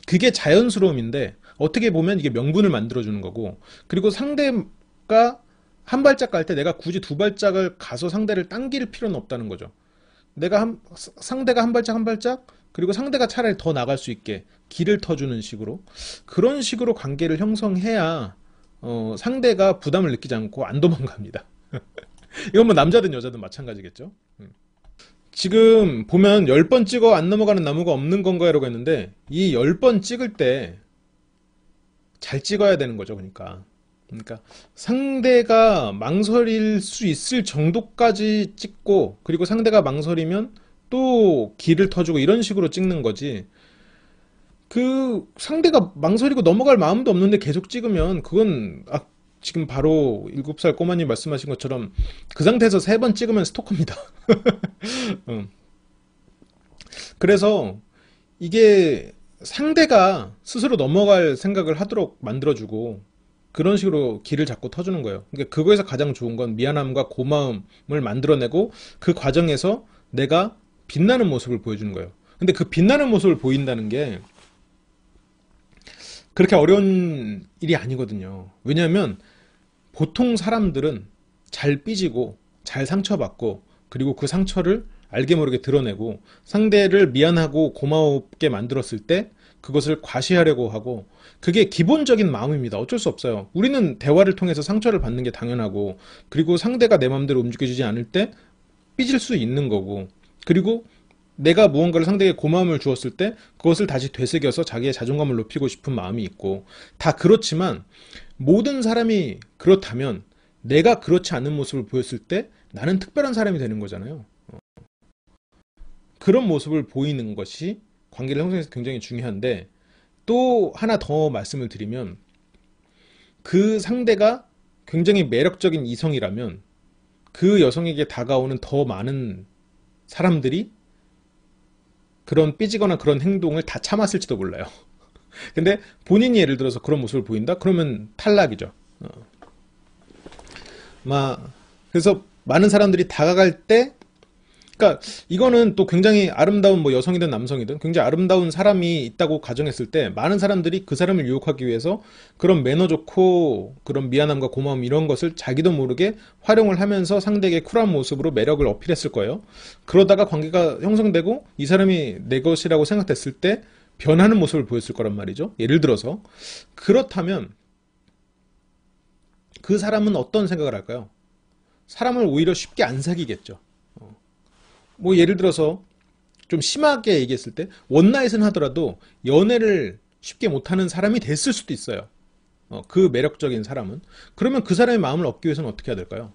그게 자연스러움인데, 어떻게 보면 이게 명분을 만들어주는 거고, 그리고 상대가 한 발짝 갈 때 내가 굳이 두 발짝을 가서 상대를 당길 필요는 없다는 거죠. 상대가 한 발짝 한 발짝 그리고 상대가 차라리 더 나갈 수 있게 길을 터주는 식으로 그런 식으로 관계를 형성해야 상대가 부담을 느끼지 않고 안 도망갑니다. 이건 뭐 남자든 여자든 마찬가지겠죠. 지금 보면 10번 찍어 안 넘어가는 나무가 없는 건가요? 라고 했는데 이 10번 찍을 때 잘 찍어야 되는 거죠. 그러니까 상대가 망설일 수 있을 정도까지 찍고 그리고 상대가 망설이면 또 길을 터주고 이런 식으로 찍는 거지. 그 상대가 망설이고 넘어갈 마음도 없는데 계속 찍으면 그건 지금 바로 7살 꼬마님 말씀하신 것처럼 그 상태에서 3번 찍으면 스토커입니다. 그래서 이게 상대가 스스로 넘어갈 생각을 하도록 만들어주고 그런 식으로 길을 잡고 터주는 거예요. 그러니까 그거에서 가장 좋은 건 미안함과 고마움을 만들어내고 그 과정에서 내가 빛나는 모습을 보여주는 거예요. 근데 그 빛나는 모습을 보인다는 게 그렇게 어려운 일이 아니거든요. 왜냐하면 보통 사람들은 잘 삐지고 잘 상처받고 그리고 그 상처를 알게 모르게 드러내고 상대를 미안하고 고마웠게 만들었을 때 그것을 과시하려고 하고 그게 기본적인 마음입니다. 어쩔 수 없어요. 우리는 대화를 통해서 상처를 받는 게 당연하고 그리고 상대가 내 마음대로 움직여주지 않을 때 삐질 수 있는 거고 그리고 내가 무언가를 상대에게 고마움을 주었을 때 그것을 다시 되새겨서 자기의 자존감을 높이고 싶은 마음이 있고 다 그렇지만 모든 사람이 그렇다면 내가 그렇지 않은 모습을 보였을 때 나는 특별한 사람이 되는 거잖아요. 그런 모습을 보이는 것이 관계를 형성해서 굉장히 중요한데 또 하나 더 말씀을 드리면 그 상대가 굉장히 매력적인 이성이라면 그 여성에게 다가오는 더 많은 사람들이 그런 삐지거나 그런 행동을 다 참았을지도 몰라요. 근데 본인이 예를 들어서 그런 모습을 보인다? 그러면 탈락이죠. 그래서 많은 사람들이 다가갈 때 그러니까 이거는 또 굉장히 아름다운 뭐 여성이든 남성이든 굉장히 아름다운 사람이 있다고 가정했을 때 많은 사람들이 그 사람을 유혹하기 위해서 그런 매너 좋고 그런 미안함과 고마움 이런 것을 자기도 모르게 활용을 하면서 상대에게 쿨한 모습으로 매력을 어필했을 거예요. 그러다가 관계가 형성되고 이 사람이 내 것이라고 생각됐을 때 변하는 모습을 보였을 거란 말이죠. 예를 들어서 그렇다면 그 사람은 어떤 생각을 할까요? 사람을 오히려 쉽게 안 사귀겠죠. 뭐 예를 들어서 좀 심하게 얘기했을 때 원나잇은 하더라도 연애를 쉽게 못하는 사람이 됐을 수도 있어요. 그 매력적인 사람은. 그러면 그 사람의 마음을 얻기 위해서는 어떻게 해야 될까요?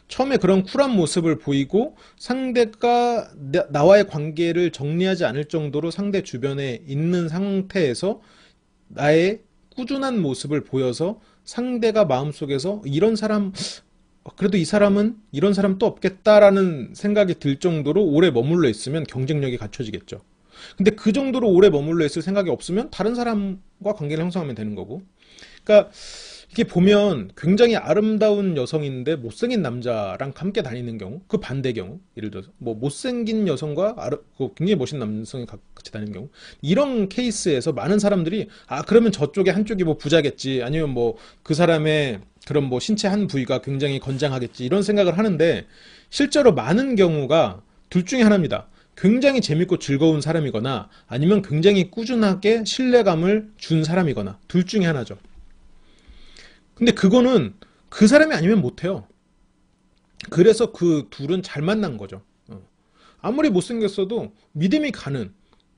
처음에 그런 쿨한 모습을 보이고 상대가 나와의 관계를 정리하지 않을 정도로 상대 주변에 있는 상태에서 나의 꾸준한 모습을 보여서 상대가 마음속에서 이런 사람 그래도 이 사람은 이런 사람 또 없겠다라는 생각이 들 정도로 오래 머물러 있으면 경쟁력이 갖춰지겠죠. 근데 그 정도로 오래 머물러 있을 생각이 없으면 다른 사람과 관계를 형성하면 되는 거고. 그러니까 이게 보면 굉장히 아름다운 여성인데 못생긴 남자랑 함께 다니는 경우, 그 반대 경우, 예를 들어서 뭐 못생긴 여성과 굉장히 멋있는 남성이 같이 다니는 경우, 이런 케이스에서 많은 사람들이 그러면 저쪽에 한쪽이 뭐 부자겠지, 아니면 뭐 그 사람의 그런 뭐 신체 한 부위가 굉장히 건장하겠지 이런 생각을 하는데 실제로 많은 경우가 둘 중에 하나입니다. 굉장히 재밌고 즐거운 사람이거나 아니면 굉장히 꾸준하게 신뢰감을 준 사람이거나 둘 중에 하나죠. 근데 그거는 그 사람이 아니면 못해요. 그래서 그 둘은 잘 만난 거죠. 아무리 못생겼어도 믿음이 가는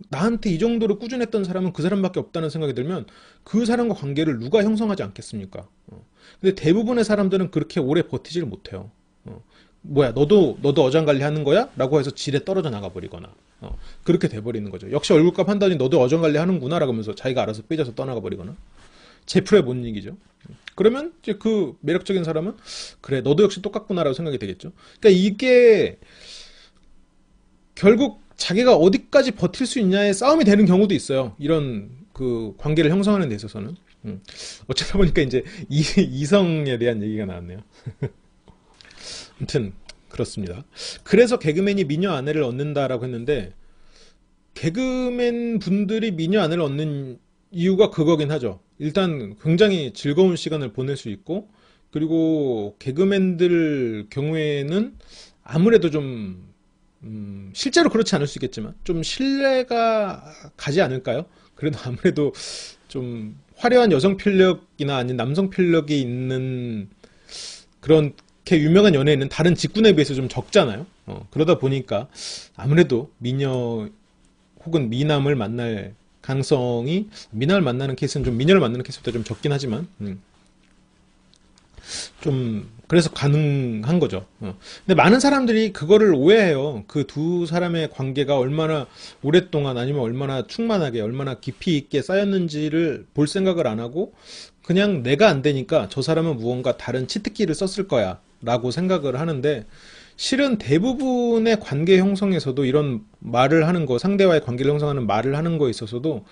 나한테 이 정도로 꾸준했던 사람은 그 사람밖에 없다는 생각이 들면 그 사람과 관계를 누가 형성하지 않겠습니까? 근데 대부분의 사람들은 그렇게 오래 버티지를 못해요. 뭐야 너도 어장관리 하는 거야? 라고 해서 질에 떨어져 나가버리거나 그렇게 돼버리는 거죠. 역시 얼굴값 한다니 너도 어장관리 하는구나 라고 하면서 자기가 알아서 삐져서 떠나가버리거나 제풀에 못 이기죠. 그러면 이제 그 매력적인 사람은 그래 너도 역시 똑같구나 라고 생각이 되겠죠. 그러니까 이게 결국 자기가 어디까지 버틸 수 있냐의 싸움이 되는 경우도 있어요. 이런 그 관계를 형성하는 데 있어서는. 어쩌다 보니까 이제 이성에 대한 얘기가 나왔네요. 아무튼 그렇습니다. 그래서 개그맨이 미녀 아내를 얻는다라고 했는데 개그맨 분들이 미녀 아내를 얻는 이유가 그거긴 하죠. 일단 굉장히 즐거운 시간을 보낼 수 있고 그리고 개그맨들 경우에는 아무래도 좀 실제로 그렇지 않을 수 있겠지만 좀 신뢰가 가지 않을까요? 그래도 아무래도 좀 화려한 여성 필력이나 아닌 남성 필력이 있는 그렇게 유명한 연예인은 다른 직군에 비해서 좀 적잖아요. 그러다 보니까 아무래도 미녀 혹은 미남을 만날 가능성이, 미남을 만나는 케이스는 좀 미녀를 만나는 케이스보다 좀 적긴 하지만 좀 그래서 가능한 거죠. 근데 많은 사람들이 그거를 오해해요. 그 두 사람의 관계가 얼마나 오랫동안 아니면 얼마나 충만하게 얼마나 깊이 있게 쌓였는지를 볼 생각을 안 하고 그냥 내가 안 되니까 저 사람은 무언가 다른 치트키를 썼을 거야 라고 생각을 하는데, 실은 대부분의 관계 형성에서도 이런 말을 하는 거, 상대와의 관계를 형성하는 말을 하는 거에 있어서도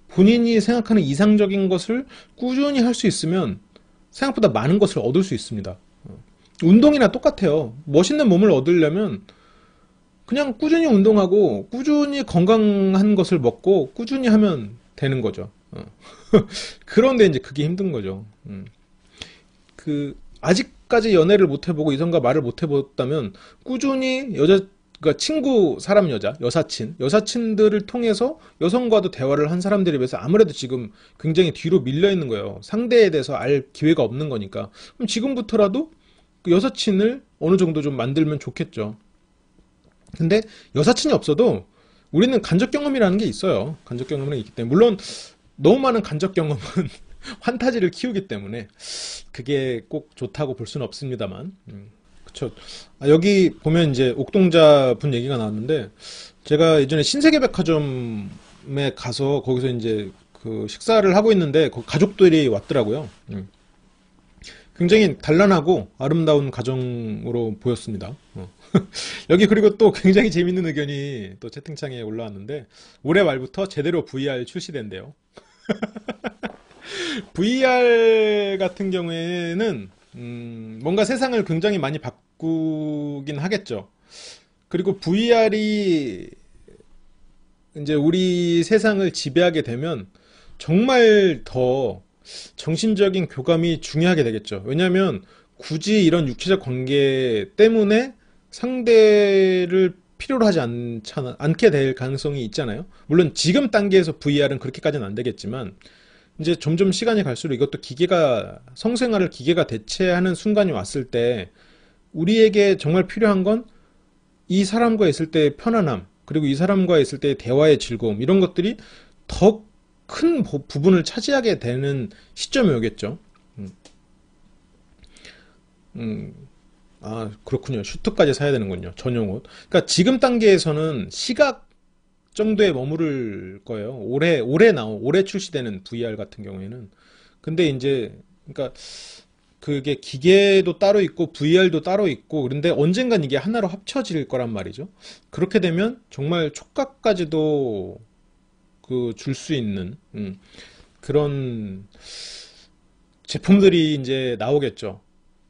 본인이 생각하는 이상적인 것을 꾸준히 할 수 있으면 생각보다 많은 것을 얻을 수 있습니다. 운동이나 똑같아요. 멋있는 몸을 얻으려면 그냥 꾸준히 운동하고 꾸준히 건강한 것을 먹고 꾸준히 하면 되는 거죠. 그런데 이제 그게 힘든 거죠. 아직까지 연애를 못 해보고 이성과 말을 못 해봤다면 꾸준히 그러니까 친구, 사람 여자, 여사친들을 통해서 여성과도 대화를 한 사람들에 비해서 아무래도 지금 굉장히 뒤로 밀려 있는 거예요. 상대에 대해서 알 기회가 없는 거니까. 그럼 지금부터라도 그 여사친을 어느 정도 좀 만들면 좋겠죠. 근데 여사친이 없어도 우리는 간접 경험이라는 게 있어요. 간접 경험이 있기 때문에. 물론 너무 많은 간접 경험은 환타지를 키우기 때문에 그게 꼭 좋다고 볼 수는 없습니다만. 그쵸. 여기 보면 이제 옥동자 분 얘기가 나왔는데, 제가 예전에 신세계백화점에 가서 거기서 이제 그 식사를 하고 있는데 거기 가족들이 왔더라고요. 굉장히 단란하고 아름다운 가정으로 보였습니다. 여기 그리고 또 굉장히 재밌는 의견이 또 채팅창에 올라왔는데, 올해 말부터 제대로 VR 출시된대요. VR 같은 경우에는 뭔가 세상을 굉장히 많이 바꾸긴 하겠죠. 그리고 VR이 이제 우리 세상을 지배하게 되면 정말 더 정신적인 교감이 중요하게 되겠죠. 왜냐하면 굳이 이런 육체적 관계 때문에 상대를 필요로 하지 않게 될 가능성이 있잖아요. 물론 지금 단계에서 VR은 그렇게까지는 안 되겠지만, 이제 점점 시간이 갈수록 이것도 성생활을 기계가 대체하는 순간이 왔을 때 우리에게 정말 필요한 건 이 사람과 있을 때의 편안함, 그리고 이 사람과 있을 때의 대화의 즐거움, 이런 것들이 더 큰 부분을 차지하게 되는 시점이 오겠죠. 그렇군요. 슈트까지 사야 되는군요. 전용 옷. 그러니까 지금 단계에서는 시각 정도에 머무를 거예요. 올해 출시되는 VR 같은 경우에는. 근데 이제, 그러니까 그게 기계도 따로 있고 VR도 따로 있고, 그런데 언젠간 이게 하나로 합쳐질 거란 말이죠. 그렇게 되면 정말 촉각까지도 줄 수 있는 그런 제품들이 이제 나오겠죠.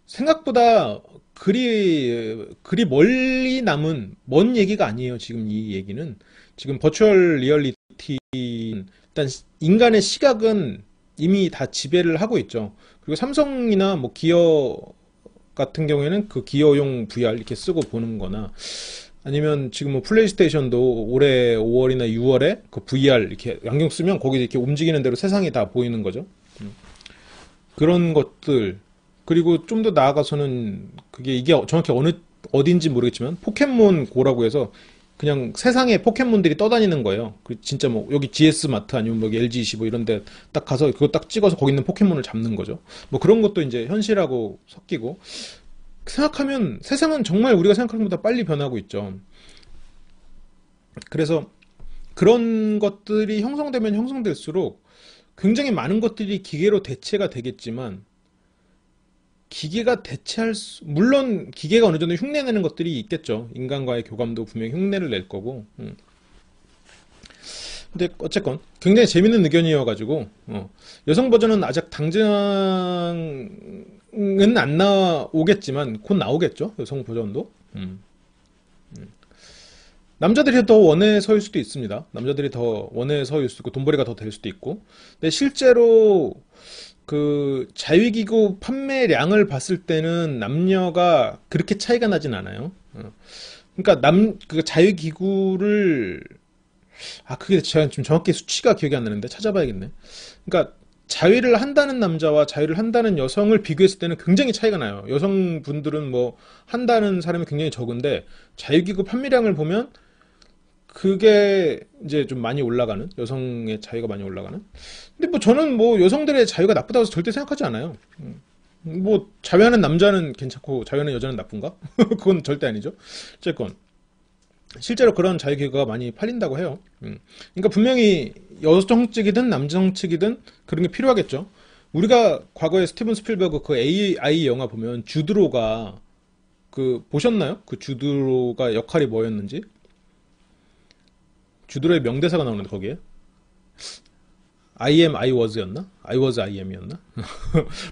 생각보다 그리 멀리 남은 먼 얘기가 아니에요. 지금 이 얘기는. 지금 버추얼 리얼리티, 일단 인간의 시각은 이미 다 지배를 하고 있죠. 그리고 삼성이나 뭐 기어 같은 경우에는 그 기어용 VR 이렇게 쓰고 보는 거나, 아니면 지금 뭐 플레이스테이션도 올해 5월이나 6월에 그 VR 이렇게 안경 쓰면 거기 이렇게 움직이는 대로 세상이 다 보이는 거죠. 그런 것들. 그리고 좀 더 나아가서는 이게 정확히 어딘지 모르겠지만 포켓몬 고라고 해서 그냥 세상에 포켓몬들이 떠다니는 거예요. 진짜 뭐 여기 GS 마트 아니면 뭐 LG25 이런 데 딱 가서 그거 딱 찍어서 거기 있는 포켓몬을 잡는 거죠. 뭐 그런 것도 이제 현실하고 섞이고, 생각하면 세상은 정말 우리가 생각하는 것보다 빨리 변하고 있죠. 그래서 그런 것들이 형성되면 형성될수록 굉장히 많은 것들이 기계로 대체가 되겠지만, 물론 기계가 어느 정도 흉내내는 것들이 있겠죠. 인간과의 교감도 분명히 흉내를 낼 거고. 근데 어쨌건 굉장히 재밌는 의견이어가지고, 여성 버전은 아직 당장은 안 나오겠지만 곧 나오겠죠. 여성 버전도. 남자들이 더 원에 서일 수도 있습니다. 남자들이 더 원에 서일 수도 있고 돈벌이가 더 될 수도 있고. 근데 실제로 그 자위기구 판매량을 봤을 때는 남녀가 그렇게 차이가 나진 않아요. 그러니까 그 자유기구를, 그게 제가 지금 정확히 수치가 기억이 안 나는데 찾아봐야겠네. 그러니까 자위를 한다는 남자와 자위를 한다는 여성을 비교했을 때는 굉장히 차이가 나요. 여성분들은 뭐 한다는 사람이 굉장히 적은데 자유기구 판매량을 보면 그게 이제 좀 많이 올라가는, 여성의 자유가 많이 올라가는. 근데 뭐 저는 뭐 여성들의 자유가 나쁘다고 해서 절대 생각하지 않아요. 뭐 자유하는 남자는 괜찮고 자유하는 여자는 나쁜가? 그건 절대 아니죠. 어쨌건 실제로 그런 자유기구가 많이 팔린다고 해요. 그러니까 분명히 여성 측이든 남성 측이든 그런 게 필요하겠죠. 우리가 과거에 스티븐 스필버그 그 AI 영화 보면 주드로가, 그 보셨나요? 그 주드로가 역할이 뭐였는지? 주드로의 명대사가 나오는데 거기에 I am I was였나? I was I am이었나?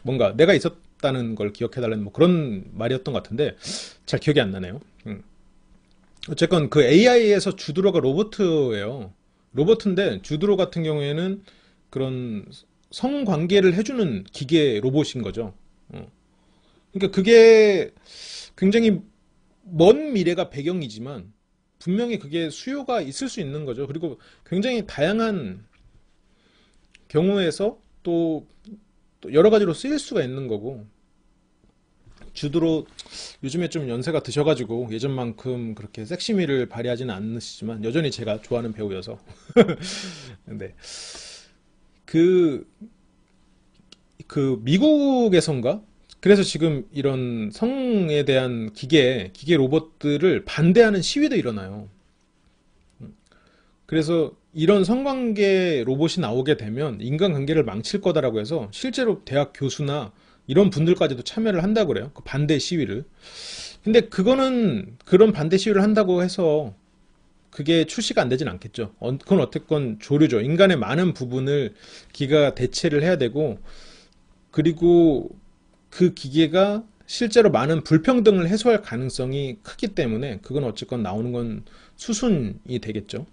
뭔가 내가 있었다는 걸 기억해달라는 뭐 그런 말이었던 것 같은데 잘 기억이 안 나네요. 어쨌건 그 AI에서 주드로가 로버트예요. 로버트인데 주드로 같은 경우에는 그런 성관계를 해주는 기계 로봇인 거죠. 그러니까 그게 굉장히 먼 미래가 배경이지만 분명히 그게 수요가 있을 수 있는 거죠. 그리고 굉장히 다양한 경우에서 또 여러 가지로 쓰일 수가 있는 거고, 주드로 요즘에 좀 연세가 드셔가지고 예전만큼 그렇게 섹시미를 발휘하지는 않으시지만 여전히 제가 좋아하는 배우여서. 근데 그 미국에선가? 그래서 지금 이런 성에 대한 기계 로봇들을 반대하는 시위도 일어나요. 그래서 이런 성관계 로봇이 나오게 되면 인간관계를 망칠 거다라고 해서 실제로 대학 교수나 이런 분들까지도 참여를 한다고 그래요. 그 반대 시위를. 근데 그거는 그런 반대 시위를 한다고 해서 그게 출시가 안 되진 않겠죠. 그건 어쨌건 조류죠. 인간의 많은 부분을 기계가 대체를 해야 되고, 그리고 그 기계가 실제로 많은 불평등을 해소할 가능성이 크기 때문에 그건 어쨌건 나오는 건 수순이 되겠죠.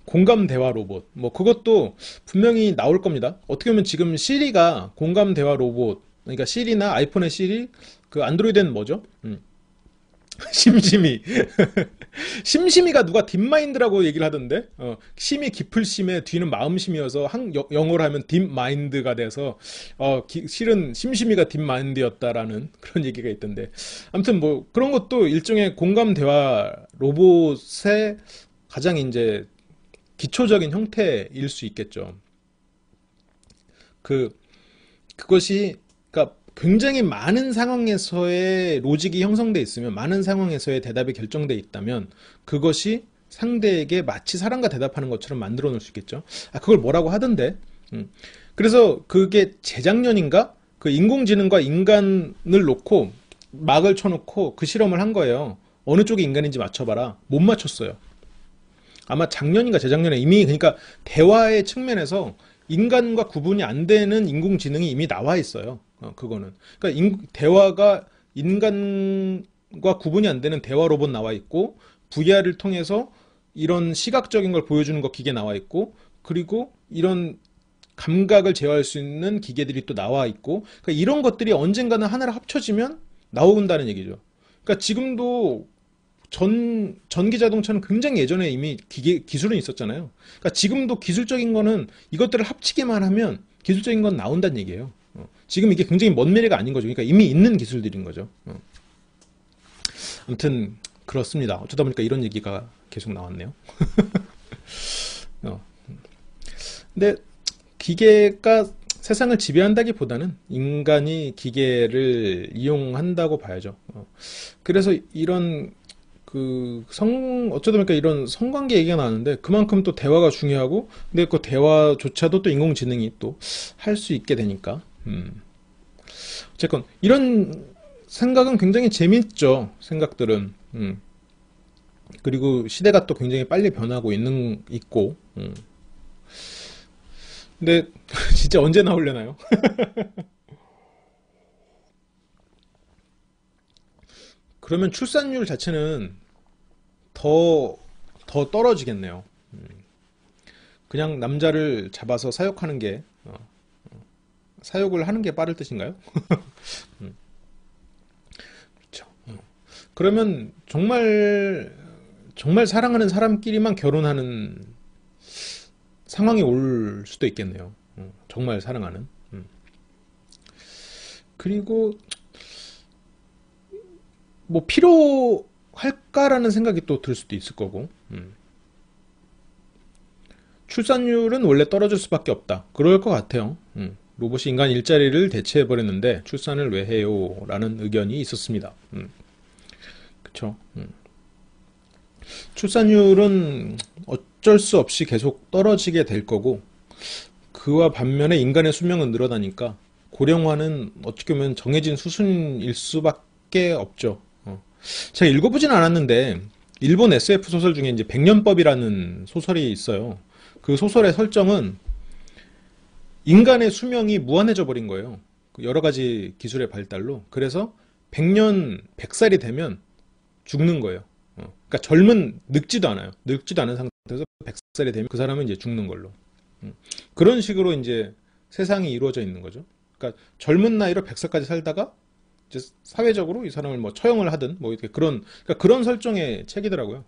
공감 대화 로봇, 뭐 그것도 분명히 나올 겁니다. 어떻게 보면 지금 시리가 공감 대화 로봇, 그러니까 시리나 아이폰의 시리, 그 안드로이드는 뭐죠? 심심이. 심심이가 누가 딥마인드라고 얘기를 하던데, 심이 깊을 심에 뒤는 마음심이어서 영어로 하면 딥마인드가 돼서, 실은 심심이가 딥마인드였다라는 그런 얘기가 있던데. 아무튼 뭐 그런 것도 일종의 공감 대화 로봇의 가장 이제 기초적인 형태일 수 있겠죠. 그것이, 그러니까 굉장히 많은 상황에서의 로직이 형성돼 있으면, 많은 상황에서의 대답이 결정돼 있다면 그것이 상대에게 마치 사람과 대답하는 것처럼 만들어 놓을 수 있겠죠. 그걸 뭐라고 하던데. 그래서 그게 재작년인가? 그 인공지능과 인간을 놓고 막을 쳐놓고 그 실험을 한 거예요. 어느 쪽이 인간인지 맞춰봐라. 못 맞췄어요. 아마 작년인가 재작년에 이미, 그러니까 대화의 측면에서 인간과 구분이 안 되는 인공지능이 이미 나와 있어요. 그거는. 그러니까 대화가 인간과 구분이 안 되는 대화 로봇 나와 있고, VR을 통해서 이런 시각적인 걸 보여주는 거 기계 나와 있고, 그리고 이런 감각을 제어할 수 있는 기계들이 또 나와 있고, 그러니까 이런 것들이 언젠가는 하나로 합쳐지면 나온다는 얘기죠. 그러니까 지금도 전기 자동차는 굉장히 예전에 이미 기술은 있었잖아요. 그러니까 지금도 기술적인 거는 이것들을 합치기만 하면 기술적인 건 나온다는 얘기예요. 지금 이게 굉장히 먼 미래가 아닌 거죠. 그러니까 이미 있는 기술들인 거죠. 아무튼 그렇습니다. 어쩌다 보니까 이런 얘기가 계속 나왔네요. 근데 기계가 세상을 지배한다기보다는 인간이 기계를 이용한다고 봐야죠. 그래서 이런 어쩌다 보니까 이런 성관계 얘기가 나왔는데, 그만큼 또 대화가 중요하고, 근데 그 대화조차도 또 인공지능이 또 할 수 있게 되니까. 어쨌건, 이런 생각은 굉장히 재밌죠, 생각들은. 그리고 시대가 또 굉장히 빨리 변하고 있고. 근데, 진짜 언제 나오려나요? 그러면 출산율 자체는 더 떨어지겠네요. 그냥 남자를 잡아서 사육하는 게, 사육을 하는 게 빠를 뜻인가요? 그렇죠. 그러면 정말 사랑하는 사람끼리만 결혼하는 상황이 올 수도 있겠네요. 정말 사랑하는. 그리고 뭐 필요할까라는 생각이 또 들 수도 있을 거고. 출산율은 원래 떨어질 수밖에 없다. 그럴 것 같아요. 로봇이 인간 일자리를 대체해버렸는데 출산을 왜 해요? 라는 의견이 있었습니다. 그쵸. 출산율은 어쩔 수 없이 계속 떨어지게 될 거고, 그와 반면에 인간의 수명은 늘어나니까 고령화는 어떻게 보면 정해진 수순일 수밖에 없죠. 제가 읽어보진 않았는데 일본 SF 소설 중에 이제 백년법이라는 소설이 있어요. 그 소설의 설정은 인간의 수명이 무한해져 버린 거예요. 여러 가지 기술의 발달로. 그래서 100년, 100살이 되면 죽는 거예요. 그러니까 늙지도 않아요. 늙지도 않은 상태에서 100살이 되면 그 사람은 이제 죽는 걸로. 그런 식으로 이제 세상이 이루어져 있는 거죠. 그러니까 젊은 나이로 100살까지 살다가 이제 사회적으로 이 사람을 뭐 처형을 하든 뭐 이렇게 그러니까 그런 설정의 책이더라고요.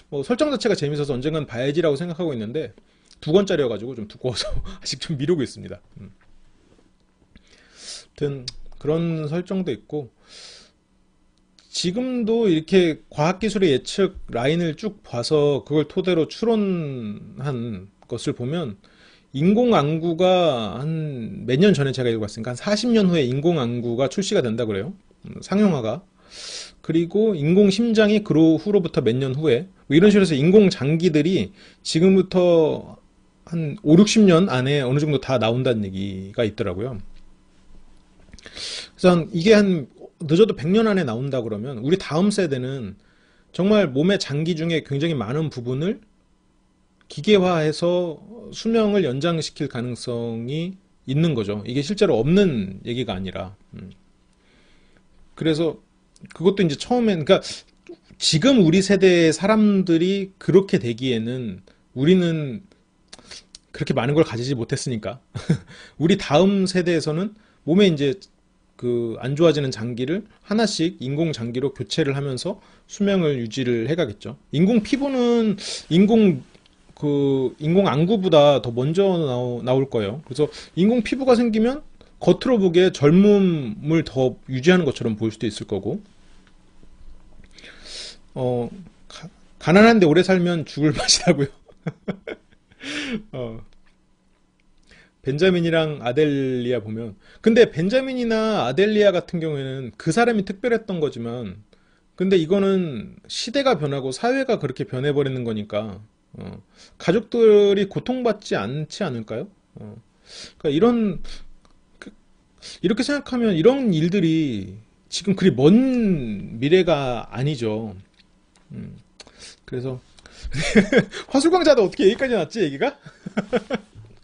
뭐 설정 자체가 재밌어서 언젠간 봐야지라고 생각하고 있는데 2권짜리여가지고 좀 두꺼워서 아직 좀 미루고 있습니다. 아무튼 그런 설정도 있고, 지금도 이렇게 과학기술의 예측 라인을 쭉 봐서 그걸 토대로 추론한 것을 보면 인공안구가 한 몇 년 전에 제가 읽어봤으니까 한 40년 후에 인공안구가 출시가 된다 그래요. 상용화가. 그리고 인공심장이 그 후로부터 몇 년 후에 뭐 이런 식으로 해서 인공장기들이 지금부터 한 5, 60년 안에 어느 정도 다 나온다는 얘기가 있더라고요. 그래서 이게 한 늦어도 100년 안에 나온다 그러면 우리 다음 세대는 정말 몸의 장기 중에 굉장히 많은 부분을 기계화해서 수명을 연장시킬 가능성이 있는 거죠. 이게 실제로 없는 얘기가 아니라. 그래서 그것도 이제 처음엔, 그러니까 지금 우리 세대의 사람들이 그렇게 되기에는 우리는 그렇게 많은 걸 가지지 못했으니까. 우리 다음 세대에서는 몸에 이제 그 안 좋아지는 장기를 하나씩 인공 장기로 교체를 하면서 수명을 유지를 해가겠죠. 인공 피부는 인공 안구보다 더 먼저 나올 거예요. 그래서 인공 피부가 생기면 겉으로 보기에 젊음을 더 유지하는 것처럼 보일 수도 있을 거고, 가난한데 오래 살면 죽을 맛이라고요. 벤자민이랑 아델리아 보면, 근데 벤자민이나 아델리아 같은 경우에는 그 사람이 특별했던 거지만, 근데 이거는 시대가 변하고 사회가 그렇게 변해버리는 거니까 가족들이 고통받지 않지 않을까요? 그러니까 이렇게 생각하면 이런 일들이 지금 그리 먼 미래가 아니죠. 그래서 화술광자도 어떻게 여기까지 났지, 얘기가?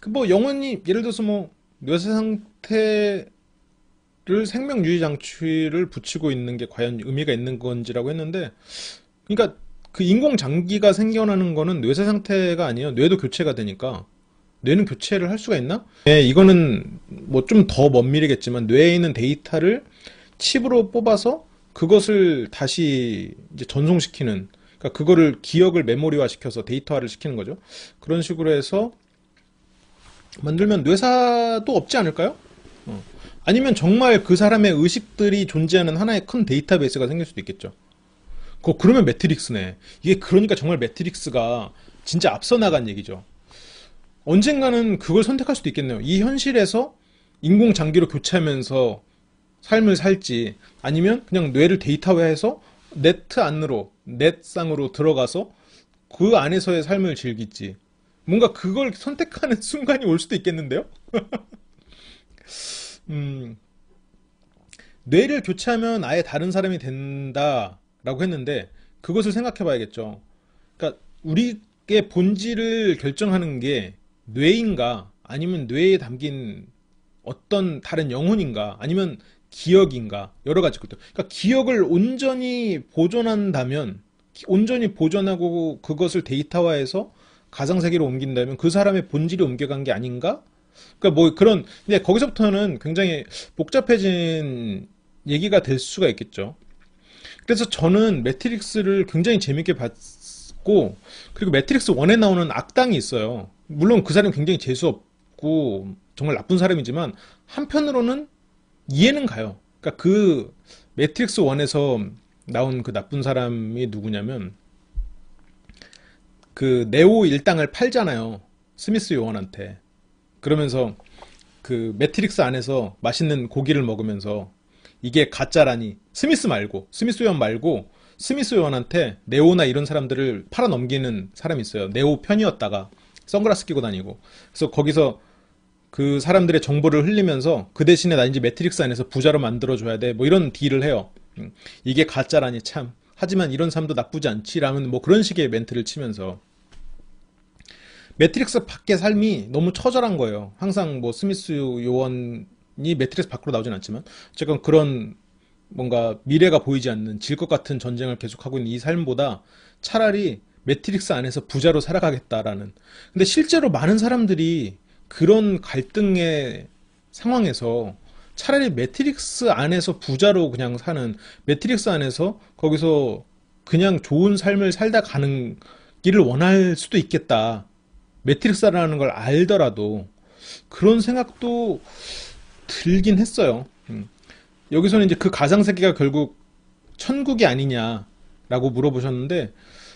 뭐 영원히 예를 들어서 뭐 뇌세 상태를 생명 유지 장치를 붙이고 있는 게 과연 의미가 있는 건지라고 했는데, 그러니까 그 인공 장기가 생겨나는 거는 뇌세 상태가 아니에요. 뇌도 교체가 되니까. 뇌는 교체를 할 수가 있나? 네, 이거는 뭐 좀 더 먼 미래겠지만 뇌에 있는 데이터를 칩으로 뽑아서 그것을 다시 이제 전송시키는, 그러니까 그거를 기억을 메모리화 시켜서 데이터화를 시키는 거죠. 그런 식으로 해서 만들면 뇌사도 없지 않을까요? 아니면 정말 그 사람의 의식들이 존재하는 하나의 큰 데이터베이스가 생길 수도 있겠죠. 그러면 매트릭스네. 이게 그러니까 정말 매트릭스가 진짜 앞서 나간 얘기죠. 언젠가는 그걸 선택할 수도 있겠네요. 이 현실에서 인공장기로 교체하면서 삶을 살지, 아니면 그냥 뇌를 데이터화해서 넷상으로 들어가서 그 안에서의 삶을 즐길지. 뭔가 그걸 선택하는 순간이 올 수도 있겠는데요? 뇌를 교체하면 아예 다른 사람이 된다라고 했는데, 그것을 생각해 봐야겠죠. 그러니까 우리의 본질을 결정하는 게 뇌인가, 아니면 뇌에 담긴 어떤 다른 영혼인가, 아니면 기억인가, 여러 가지 것들. 그러니까 기억을 온전히 보존한다면, 온전히 보존하고 그것을 데이터화해서 가상세계로 옮긴다면 그 사람의 본질이 옮겨간 게 아닌가? 그러니까 뭐 그런, 근데 거기서부터는 굉장히 복잡해진 얘기가 될 수가 있겠죠. 그래서 저는 매트릭스를 굉장히 재밌게 봤고, 그리고 매트릭스 1에 나오는 악당이 있어요. 물론 그 사람이 굉장히 재수없고 정말 나쁜 사람이지만 한편으로는 이해는 가요. 그러니까 그 매트릭스 1에서 나온 그 나쁜 사람이 누구냐면 그 네오 일당을 팔잖아요. 스미스 요원한테. 그러면서 그 매트릭스 안에서 맛있는 고기를 먹으면서 이게 가짜라니 스미스 요원 말고 스미스 요원한테 네오나 이런 사람들을 팔아 넘기는 사람이 있어요. 네오 편이었다가 선글라스 끼고 다니고. 그래서 거기서 그 사람들의 정보를 흘리면서 그 대신에 나 이제 매트릭스 안에서 부자로 만들어줘야 돼. 뭐 이런 딜을 해요. 이게 가짜라니 참. 하지만 이런 삶도 나쁘지 않지라는 뭐 그런 식의 멘트를 치면서 매트릭스 밖의 삶이 너무 처절한 거예요. 항상 뭐 스미스 요원이 매트릭스 밖으로 나오진 않지만 어쨌건 그런 뭔가 미래가 보이지 않는 질 것 같은 전쟁을 계속하고 있는 이 삶보다 차라리 매트릭스 안에서 부자로 살아가겠다라는. 근데 실제로 많은 사람들이 그런 갈등의 상황에서 차라리 매트릭스 안에서 부자로 그냥 사는, 매트릭스 안에서 거기서 그냥 좋은 삶을 살다 가는 길을 원할 수도 있겠다. 매트릭스라는 걸 알더라도 그런 생각도 들긴 했어요. 여기서는 이제 그 가상세계가 결국 천국이 아니냐라고 물어보셨는데,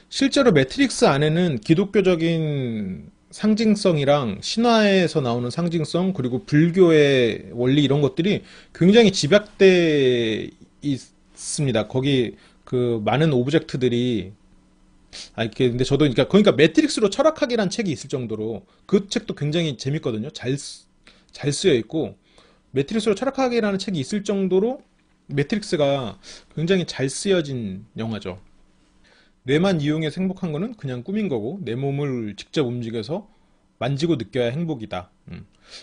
실제로 매트릭스 안에는 기독교적인 상징성이랑 신화에서 나오는 상징성, 그리고 불교의 원리 이런 것들이 굉장히 집약돼 있습니다. 거기 그 많은 오브젝트들이 이게 근데 저도 그러니까 매트릭스로 철학학이란 책이 있을 정도로 그 책도 굉장히 재밌거든요. 잘 쓰여 있고 매트릭스로 철학학이라는 책이 있을 정도로 매트릭스가 굉장히 잘 쓰여진 영화죠. 뇌만 이용해서 행복한 거는 그냥 꿈인 거고 내 몸을 직접 움직여서 만지고 느껴야 행복이다.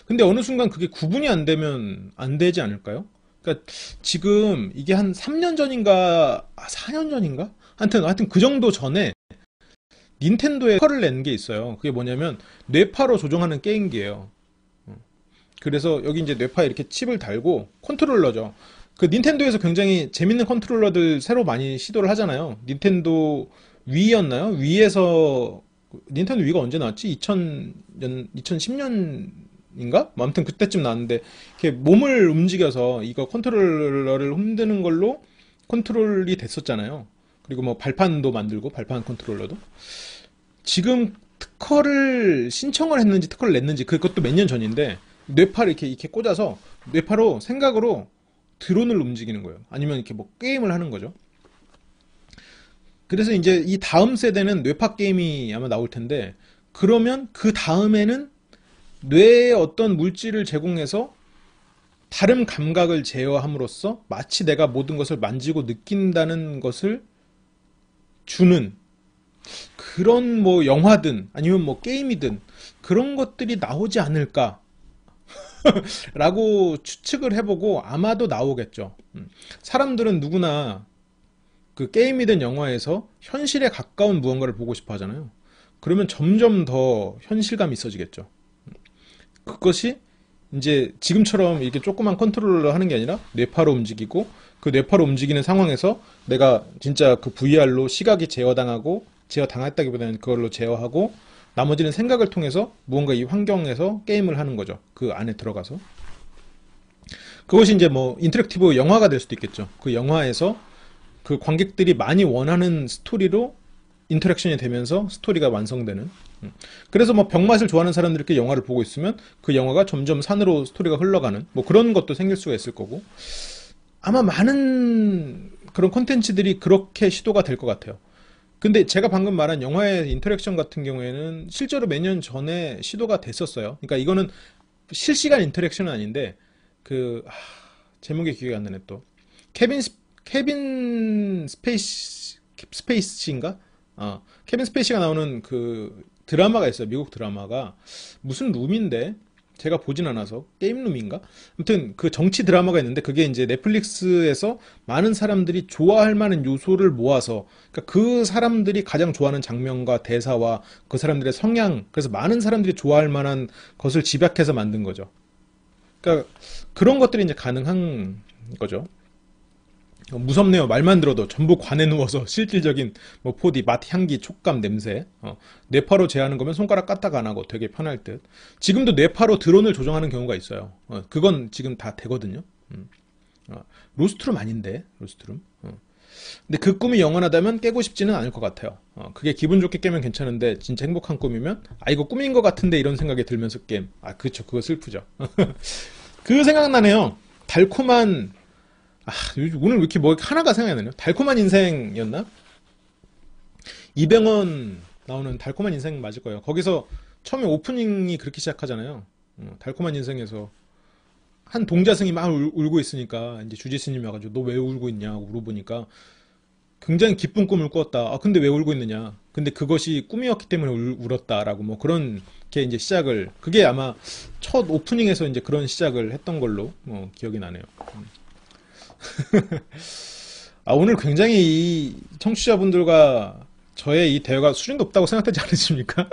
근데 어느 순간 그게 구분이 안 되면 안 되지 않을까요? 그러니까 지금 이게 한 3년 전인가 4년 전인가? 하여튼 그 정도 전에 닌텐도에 를 낸 게 있어요. 그게 뭐냐면 뇌파로 조종하는 게임기예요. 그래서 여기 이제 뇌파에 이렇게 칩을 달고 컨트롤러죠. 그 닌텐도에서 굉장히 재밌는 컨트롤러들 새로 많이 시도를 하잖아요. 닌텐도 위였나요? 위에서 닌텐도 위가 언제 나왔지? 2010년인가? 뭐 아무튼 그때쯤 나왔는데 이렇게 몸을 움직여서 이거 컨트롤러를 흔드는 걸로 컨트롤이 됐었잖아요. 그리고 뭐 발판도 만들고 발판 컨트롤러도. 지금 특허를 신청을 했는지 특허를 냈는지 그것도 몇 년 전인데 뇌파를 이렇게 꽂아서 뇌파로 생각으로 드론을 움직이는 거예요. 아니면 이렇게 뭐 게임을 하는 거죠. 그래서 이제 이 다음 세대는 뇌파 게임이 아마 나올 텐데 그러면 그 다음에는 뇌에 어떤 물질을 제공해서 다른 감각을 제어함으로써 마치 내가 모든 것을 만지고 느낀다는 것을 주는 그런 뭐 영화든 아니면 뭐 게임이든 그런 것들이 나오지 않을까 라고 추측을 해보고 아마도 나오겠죠. 사람들은 누구나 그 게임이든 영화에서 현실에 가까운 무언가를 보고 싶어 하잖아요. 그러면 점점 더 현실감이 있어지겠죠. 그것이 이제 지금처럼 이렇게 조그만 컨트롤러 하는 게 아니라 뇌파로 움직이고 그 뇌파로 움직이는 상황에서 내가 진짜 그 VR로 시각이 제어당했다기보다는 그걸로 제어하고 나머지는 생각을 통해서 무언가 이 환경에서 게임을 하는 거죠. 그 안에 들어가서. 그것이 이제 뭐 인터랙티브 영화가 될 수도 있겠죠. 그 영화에서 그 관객들이 많이 원하는 스토리로 인터랙션이 되면서 스토리가 완성되는. 그래서 뭐 병맛을 좋아하는 사람들이 이렇게 영화를 보고 있으면 그 영화가 점점 산으로 스토리가 흘러가는 뭐 그런 것도 생길 수가 있을 거고 아마 많은 그런 콘텐츠들이 그렇게 시도가 될 것 같아요. 근데 제가 방금 말한 영화의 인터랙션 같은 경우에는 실제로 몇 년 전에 시도가 됐었어요. 그러니까 이거는 실시간 인터랙션은 아닌데 제목이 기억이 안 나네 또. 케빈 스페이시인가? 케빈 스페이시가 나오는 그 드라마가 있어요. 미국 드라마가 무슨 룸인데 제가 보진 않아서 게임룸인가? 아무튼 그 정치 드라마가 있는데 그게 이제 넷플릭스에서 많은 사람들이 좋아할 만한 요소를 모아서 그러니까 그 사람들이 가장 좋아하는 장면과 대사와 그 사람들의 성향 그래서 많은 사람들이 좋아할 만한 것을 집약해서 만든 거죠. 그러니까 그런 것들이 이제 가능한 거죠. 무섭네요. 말만 들어도 전부 관에 누워서 실질적인 뭐 4D 맛, 향기, 촉감, 냄새. 뇌파로 제하는 거면 손가락 까딱 안 하고 되게 편할 듯. 지금도 뇌파로 드론을 조정하는 경우가 있어요. 그건 지금 다 되거든요. 로스트룸 아닌데, 로스트룸. 근데 그 꿈이 영원하다면 깨고 싶지는 않을 것 같아요. 그게 기분 좋게 깨면 괜찮은데 진짜 행복한 꿈이면 이거 꿈인 것 같은데 이런 생각이 들면서 게임. 그쵸. 그거 슬프죠. 그 생각나네요. 달콤한 오늘 왜 이렇게 뭐 하나가 생각이 나네요. 달콤한 인생이었나? 이병헌 나오는 달콤한 인생 맞을 거예요. 거기서 처음에 오프닝이 그렇게 시작하잖아요. 달콤한 인생에서 한 동자승이 막 울고 있으니까 이제 주지스님이 와가지고 너 왜 울고 있냐고 물어보니까 굉장히 기쁜 꿈을 꾸었다. 근데 왜 울고 있느냐? 근데 그것이 꿈이었기 때문에 울었다라고 뭐 그런 게 이제 시작을 그게 아마 첫 오프닝에서 이제 그런 시작을 했던 걸로 기억이 나네요. 오늘 굉장히 이 청취자분들과 저의 이 대화가 수준 높다고 생각되지 않으십니까?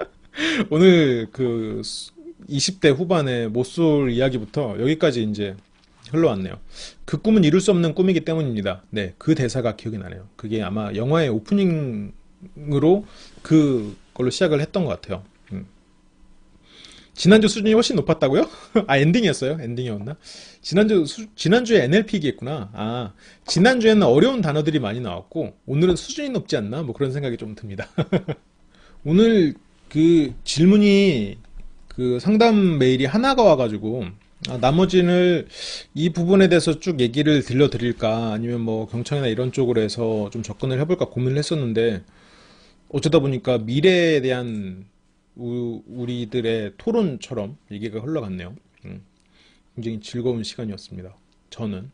오늘 그 20대 후반의 모쏠 이야기부터 여기까지 이제 흘러왔네요. 그 꿈은 이룰 수 없는 꿈이기 때문입니다. 네, 그 대사가 기억이 나네요. 그게 아마 영화의 오프닝으로 그걸로 시작을 했던 것 같아요. 지난주 수준이 훨씬 높았다고요? 엔딩이었어요? 엔딩이었나? 지난주에 NLP 얘기했구나. 지난주에는 어려운 단어들이 많이 나왔고, 오늘은 수준이 높지 않나? 뭐 그런 생각이 좀 듭니다. 오늘 그 질문이 그 상담 메일이 하나가 와가지고, 나머지는 이 부분에 대해서 쭉 얘기를 들려드릴까, 아니면 뭐 경청이나 이런 쪽으로 해서 좀 접근을 해볼까 고민을 했었는데, 어쩌다 보니까 미래에 대한 우리들의 토론처럼 얘기가 흘러갔네요. 굉장히 즐거운 시간이었습니다. 저는.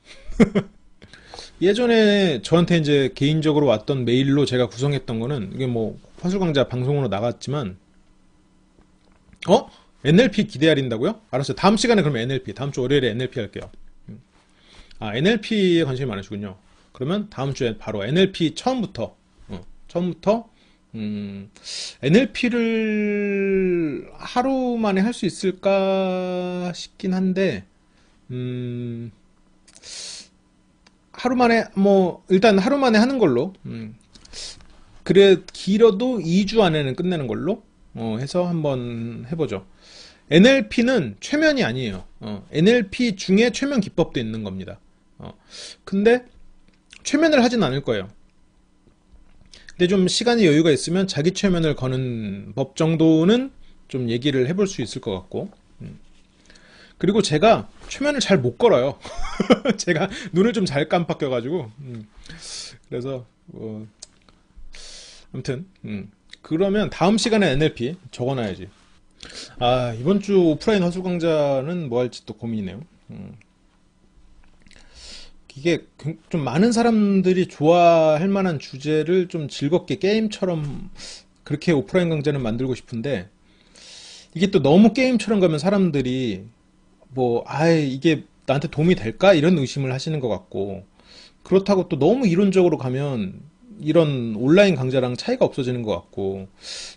예전에 저한테 이제 개인적으로 왔던 메일로 제가 구성했던 거는 이게 뭐 화술강좌 방송으로 나갔지만 NLP 기대하린다고요? 알았어요. 다음 시간에 그러면 NLP 다음 주 월요일에 NLP 할게요. NLP에 관심이 많으시군요. 그러면 다음 주에 바로 NLP 처음부터 NLP를 하루 만에 할 수 있을까 싶긴 한데, 하루 만에, 일단 하루 만에 하는 걸로, 그래, 길어도 2주 안에는 끝내는 걸로, 해서 한번 해보죠. NLP는 최면이 아니에요. NLP 중에 최면 기법도 있는 겁니다. 근데, 최면을 하진 않을 거예요. 근데 좀 시간이 여유가 있으면 자기 최면을 거는 법 정도는 좀 얘기를 해볼 수 있을 것 같고. 그리고 제가 최면을 잘 못 걸어요. 제가 눈을 좀 잘 깜빡여가지고. 그래서, 아무튼, 그러면 다음 시간에 NLP 적어놔야지. 이번 주 오프라인 화술 강좌는 뭐 할지 또 고민이네요. 이게 좀 많은 사람들이 좋아할 만한 주제를 좀 즐겁게 게임처럼 그렇게 오프라인 강좌는 만들고 싶은데 이게 또 너무 게임처럼 가면 사람들이 이게 나한테 도움이 될까? 이런 의심을 하시는 것 같고 그렇다고 또 너무 이론적으로 가면 이런 온라인 강좌랑 차이가 없어지는 것 같고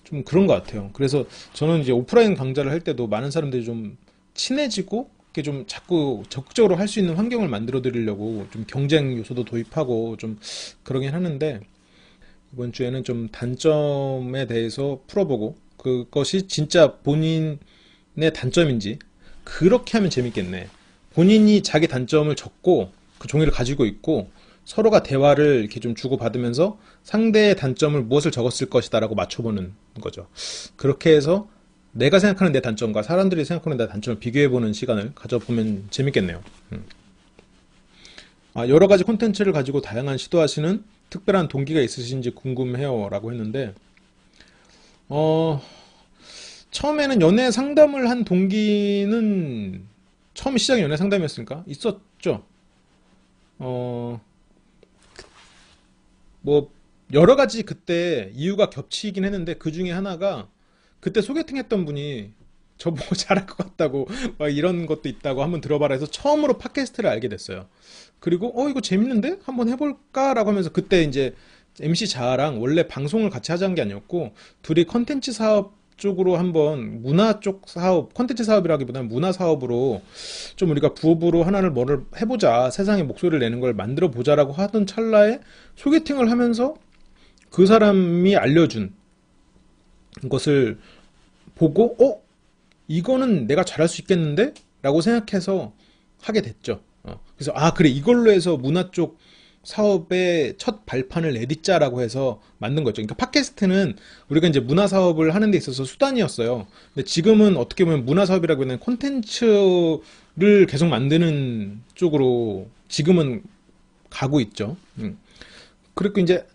좀 그런 것 같아요. 그래서 저는 이제 오프라인 강좌를 할 때도 많은 사람들이 좀 친해지고 좀 자꾸 적극적으로 할 수 있는 환경을 만들어 드리려고 좀 경쟁 요소도 도입하고 좀 그러긴 하는데 이번 주에는 좀 단점에 대해서 풀어보고 그것이 진짜 본인의 단점인지 그렇게 하면 재밌겠네. 본인이 자기 단점을 적고 그 종이를 가지고 있고 서로가 대화를 이렇게 좀 주고받으면서 상대의 단점을 무엇을 적었을 것이다 라고 맞춰보는 거죠. 그렇게 해서 내가 생각하는 내 단점과 사람들이 생각하는 내 단점을 비교해보는 시간을 가져보면 재밌겠네요. 여러 가지 콘텐츠를 가지고 다양한 시도하시는 특별한 동기가 있으신지 궁금해요 라고 했는데 처음에는 연애 상담을 한 동기는 처음 시작이 연애 상담이었으니까 있었죠. 여러 가지 그때 이유가 겹치긴 했는데 그 중에 하나가 그때 소개팅 했던 분이 저보고 잘할 것 같다고 막 이런 것도 있다고 한번 들어봐라 해서 처음으로 팟캐스트를 알게 됐어요. 그리고 이거 재밌는데? 한번 해볼까? 라고 하면서 그때 이제 MC 자아랑 원래 방송을 같이 하자는 게 아니었고 둘이 컨텐츠 사업 쪽으로 한번 문화 쪽 사업, 콘텐츠 사업이라기보다는 문화 사업으로 좀 우리가 부업으로 하나를 뭐를 해보자, 세상에 목소리를 내는 걸 만들어 보자라고 하던 찰나에 소개팅을 하면서 그 사람이 알려준 것을 보고, 이거는 내가 잘할 수 있겠는데? 라고 생각해서 하게 됐죠. 그래서, 그래, 이걸로 해서 문화 쪽 사업의 첫 발판을 내딛자라고 해서 만든 거죠. 그러니까 팟캐스트는 우리가 이제 문화 사업을 하는 데 있어서 수단이었어요. 근데 지금은 어떻게 보면 문화 사업이라고 하는 콘텐츠를 계속 만드는 쪽으로 지금은 가고 있죠. 그리고 이제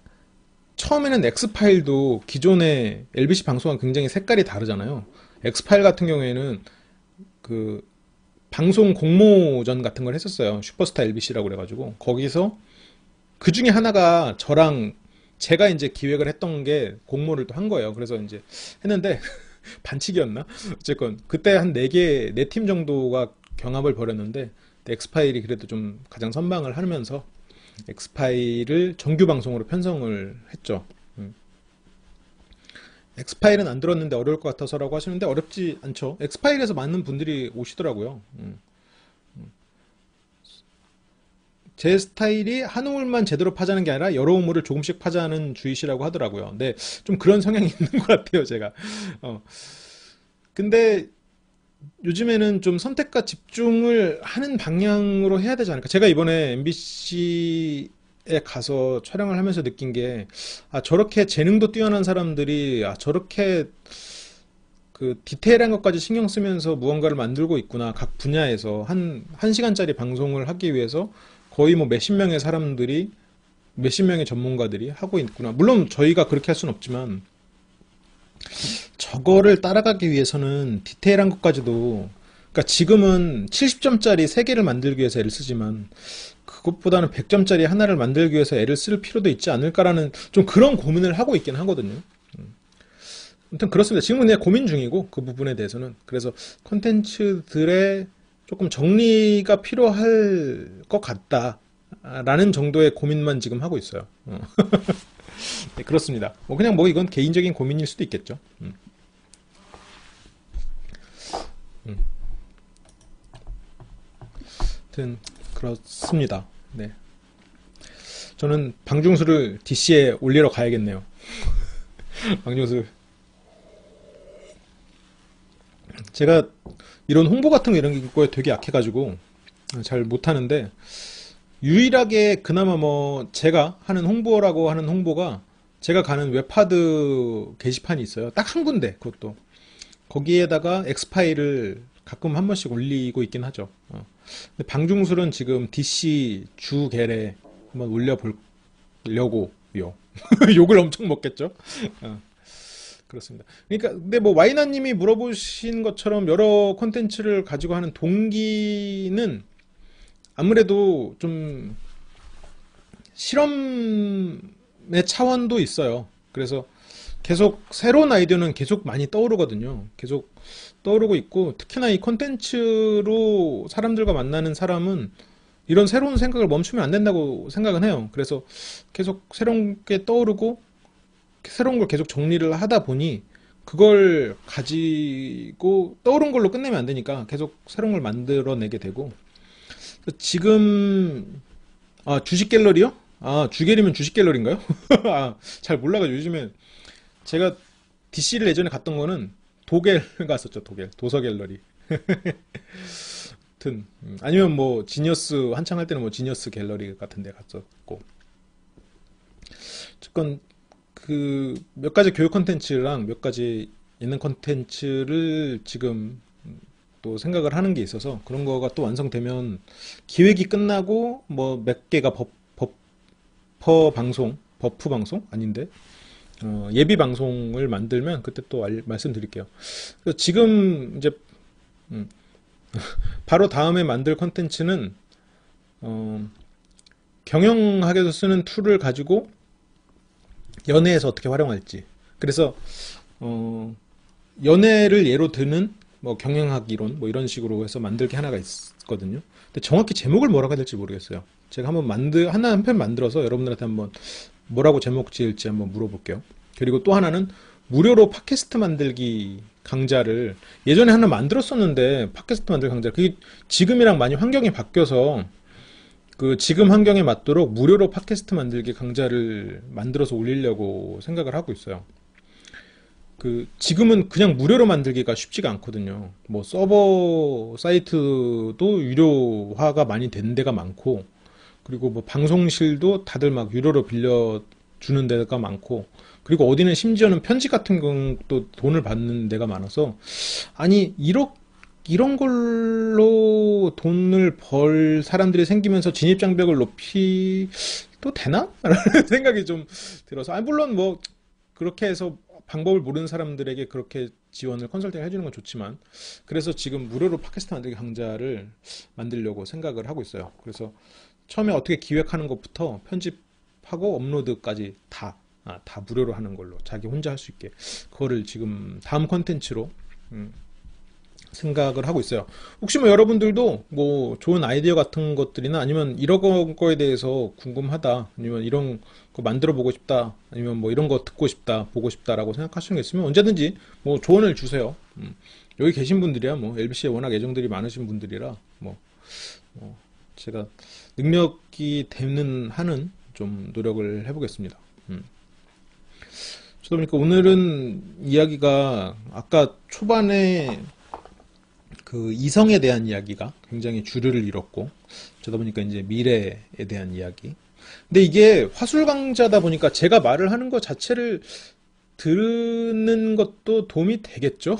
처음에는 엑스파일도 기존의 LBC 방송과 굉장히 색깔이 다르잖아요. 엑스파일 같은 경우에는 그 방송 공모전 같은 걸 했었어요. 슈퍼스타 LBC라고 그래가지고 거기서 그 중에 하나가 저랑 제가 이제 기획을 했던 게 공모를 또 한 거예요. 그래서 이제 했는데 반칙이었나? 어쨌건 그때 한 4팀 정도가 경합을 벌였는데 엑스파일이 그래도 좀 가장 선방을 하면서 엑스파일을 정규 방송으로 편성을 했죠. 엑스파일은 안 들었는데 어려울 것 같아서라고 하시는데 어렵지 않죠. 엑스파일에서 많은 분들이 오시더라고요. 제 스타일이 한 우물만 제대로 파자는 게 아니라 여러 우물을 조금씩 파자는 주의시라고 하더라고요. 근데 좀 그런 성향이 있는 것 같아요, 제가. 근데 요즘에는 좀 선택과 집중을 하는 방향으로 해야 되지 않을까. 제가 이번에 MBC에 가서 촬영을 하면서 느낀 게, 저렇게 재능도 뛰어난 사람들이, 저렇게 그 디테일한 것까지 신경 쓰면서 무언가를 만들고 있구나. 각 분야에서 한 시간짜리 방송을 하기 위해서 거의 뭐 몇십 명의 사람들이, 몇십 명의 전문가들이 하고 있구나. 물론 저희가 그렇게 할 수는 없지만, 저거를 따라가기 위해서는 디테일한 것까지도, 그러니까 지금은 70점짜리 3개를 만들기 위해서 애를 쓰지만 그것보다는 100점짜리 하나를 만들기 위해서 애를 쓸 필요도 있지 않을까라는 좀 그런 고민을 하고 있긴 하거든요. 아무튼 그렇습니다. 지금은 그냥 고민 중이고 그 부분에 대해서는. 그래서 콘텐츠들의 조금 정리가 필요할 것 같다라는 정도의 고민만 지금 하고 있어요. 네, 그렇습니다. 그냥 이건 개인적인 고민일 수도 있겠죠. 아무튼 그렇습니다. 네. 저는 방중수를 DC에 올리러 가야겠네요. 방중수. 제가 이런 홍보 같은 거 이런 거에 되게 약해가지고 잘 못하는데, 유일하게 그나마 제가 하는 홍보라고 하는 홍보가 제가 가는 웹하드 게시판이 있어요. 딱 한 군데, 그것도. 거기에다가 엑스파일을 가끔 한 번씩 올리고 있긴 하죠. 근데 방중술은 지금 DC 주 계례 한번 올려보려고요. 욕을 엄청 먹겠죠? 그렇습니다. 그러니까, 근데 와이나님이 물어보신 것처럼 여러 콘텐츠를 가지고 하는 동기는 아무래도 좀 실험의 차원도 있어요. 그래서 계속 새로운 아이디어는 계속 많이 떠오르거든요. 계속 떠오르고 있고, 특히나 이 콘텐츠로 사람들과 만나는 사람은 이런 새로운 생각을 멈추면 안 된다고 생각은 해요. 그래서 계속 새로운 게 떠오르고 새로운 걸 계속 정리를 하다 보니 그걸 가지고 떠오른 걸로 끝내면 안 되니까 계속 새로운 걸 만들어내게 되고, 지금 주식 갤러리요? 주갤이면 주식 갤러리인가요? 잘 몰라가지고 요즘에 제가 DC를 예전에 갔던 거는 도갤 갔었죠. 도갤 도서 갤러리. 하여튼 아니면 지니어스 한창 할 때는 지니어스 갤러리 같은 데 갔었고, 어쨌건 그 몇 가지 교육 콘텐츠랑 몇 가지 있는 콘텐츠를 지금 또 생각을 하는 게 있어서, 그런 거가 또 완성되면 기획이 끝나고 몇 개가 버프 방송 아닌데 예비 방송을 만들면 그때 또 말씀드릴게요. 그래서 지금 이제 바로 다음에 만들 콘텐츠는 경영학에서 쓰는 툴을 가지고 연애에서 어떻게 활용할지. 그래서 연애를 예로 드는 경영학 이론 이런 식으로 해서 만들 게 하나가 있거든요. 근데 정확히 제목을 뭐라고 해야 될지 모르겠어요. 제가 한번 한 편 만들어서 여러분들한테 한번 뭐라고 제목 지을지 한번 물어볼게요. 그리고 또 하나는 무료로 팟캐스트 만들기 강좌를 예전에 하나 만들었었는데, 팟캐스트 만들기 강좌, 그게 지금이랑 많이 환경이 바뀌어서 그 지금 환경에 맞도록 무료로 팟캐스트 만들기 강좌를 만들어서 올리려고 생각을 하고 있어요. 그 지금은 그냥 무료로 만들기가 쉽지가 않거든요. 뭐 서버 사이트도 유료화가 많이 된 데가 많고, 그리고 뭐 방송실도 다들 막 유료로 빌려주는 데가 많고, 그리고 어디는 심지어는 편집 같은 것도 돈을 받는 데가 많아서, 아니 이런 걸로 돈을 벌 사람들이 생기면서 진입장벽을 높이도 되나? 라는 생각이 좀 들어서, 아니 물론 뭐 그렇게 해서 방법을 모르는 사람들에게 그렇게 지원을 컨설팅 해주는 건 좋지만, 그래서 지금 무료로 팟캐스트 만들기 강좌를 만들려고 생각을 하고 있어요. 그래서 처음에 어떻게 기획하는 것부터 편집하고 업로드까지 다 무료로 하는 걸로, 자기 혼자 할 수 있게, 그거를 지금 다음 컨텐츠로 생각을 하고 있어요. 혹시 뭐 여러분들도 뭐 좋은 아이디어 같은 것들이나, 아니면 이런 거에 대해서 궁금하다, 아니면 이런 거 만들어 보고 싶다, 아니면 뭐 이런 거 듣고 싶다, 보고 싶다라고 생각하시는 게 있으면 언제든지 뭐 조언을 주세요. 여기 계신 분들이야 뭐 LBC에 워낙 애정들이 많으신 분들이라 뭐 제가 능력이 되는 한은 좀 노력을 해보겠습니다. 그러다 보니까 오늘은 이야기가 아까 초반에 그 이성에 대한 이야기가 굉장히 주류를 이뤘고, 그러다 보니까 이제 미래에 대한 이야기. 근데 이게 화술 강좌다 보니까 제가 말을 하는 것 자체를 듣는 것도 도움이 되겠죠?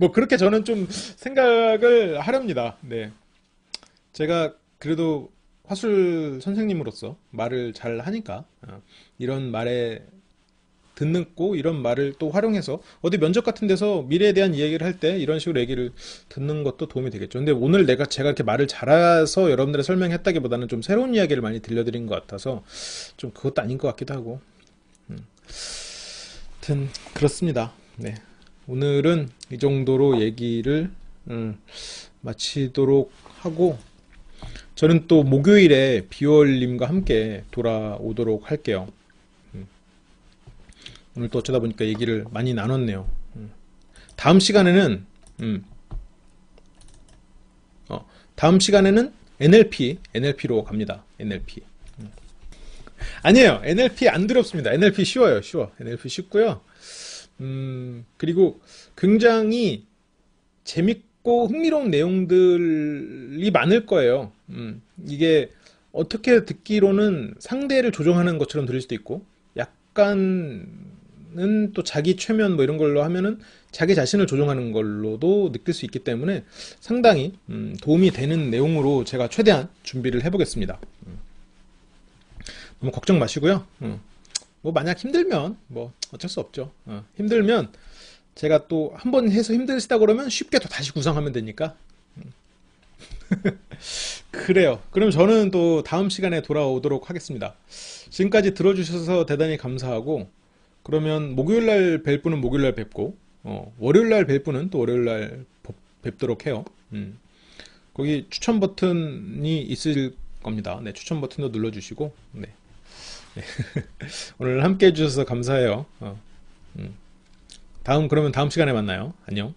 뭐 그렇게 저는 좀 생각을 하렵니다. 네. 제가 그래도 화술 선생님으로서 말을 잘 하니까 이런 말에 듣고 이런 말을 또 활용해서 어디 면접 같은 데서 미래에 대한 이야기를 할 때 이런 식으로 얘기를 듣는 것도 도움이 되겠죠. 근데 오늘 제가 이렇게 말을 잘해서 여러분들의 설명했다기보다는 좀 새로운 이야기를 많이 들려드린 것 같아서 좀 그것도 아닌 것 같기도 하고. 하여튼 그렇습니다. 네. 오늘은 이 정도로 얘기를 마치도록 하고, 저는 또 목요일에 비월님과 함께 돌아오도록 할게요. 오늘 또 어쩌다 보니까 얘기를 많이 나눴네요. 다음 시간에는 NLP로 갑니다. NLP. 아니에요. NLP 안 두렵습니다. NLP 쉬워요. NLP 쉽고요. 그리고 굉장히 재밌고 흥미로운 내용들이 많을 거예요. 이게 어떻게 듣기로는 상대를 조종하는 것처럼 들릴 수도 있고, 약간은 또 자기 최면 뭐 이런 걸로 하면은 자기 자신을 조종하는 걸로도 느낄 수 있기 때문에 상당히 도움이 되는 내용으로 제가 최대한 준비를 해보겠습니다. 너무 걱정 마시고요. 뭐 만약 힘들면 뭐 어쩔 수 없죠. 힘들면 제가 또 한 번 해서 힘드시다 그러면 쉽게 또 다시 구성하면 되니까. 그래요. 그럼 저는 또 다음 시간에 돌아오도록 하겠습니다. 지금까지 들어주셔서 대단히 감사하고, 그러면 목요일날 뵐 분은 목요일날 뵙고, 월요일날 뵐 분은 또 월요일날 뵙도록 해요. 거기 추천 버튼이 있을 겁니다. 네, 추천 버튼도 눌러주시고, 네. 오늘 함께 해주셔서 감사해요. 그러면 다음 시간에 만나요. 안녕.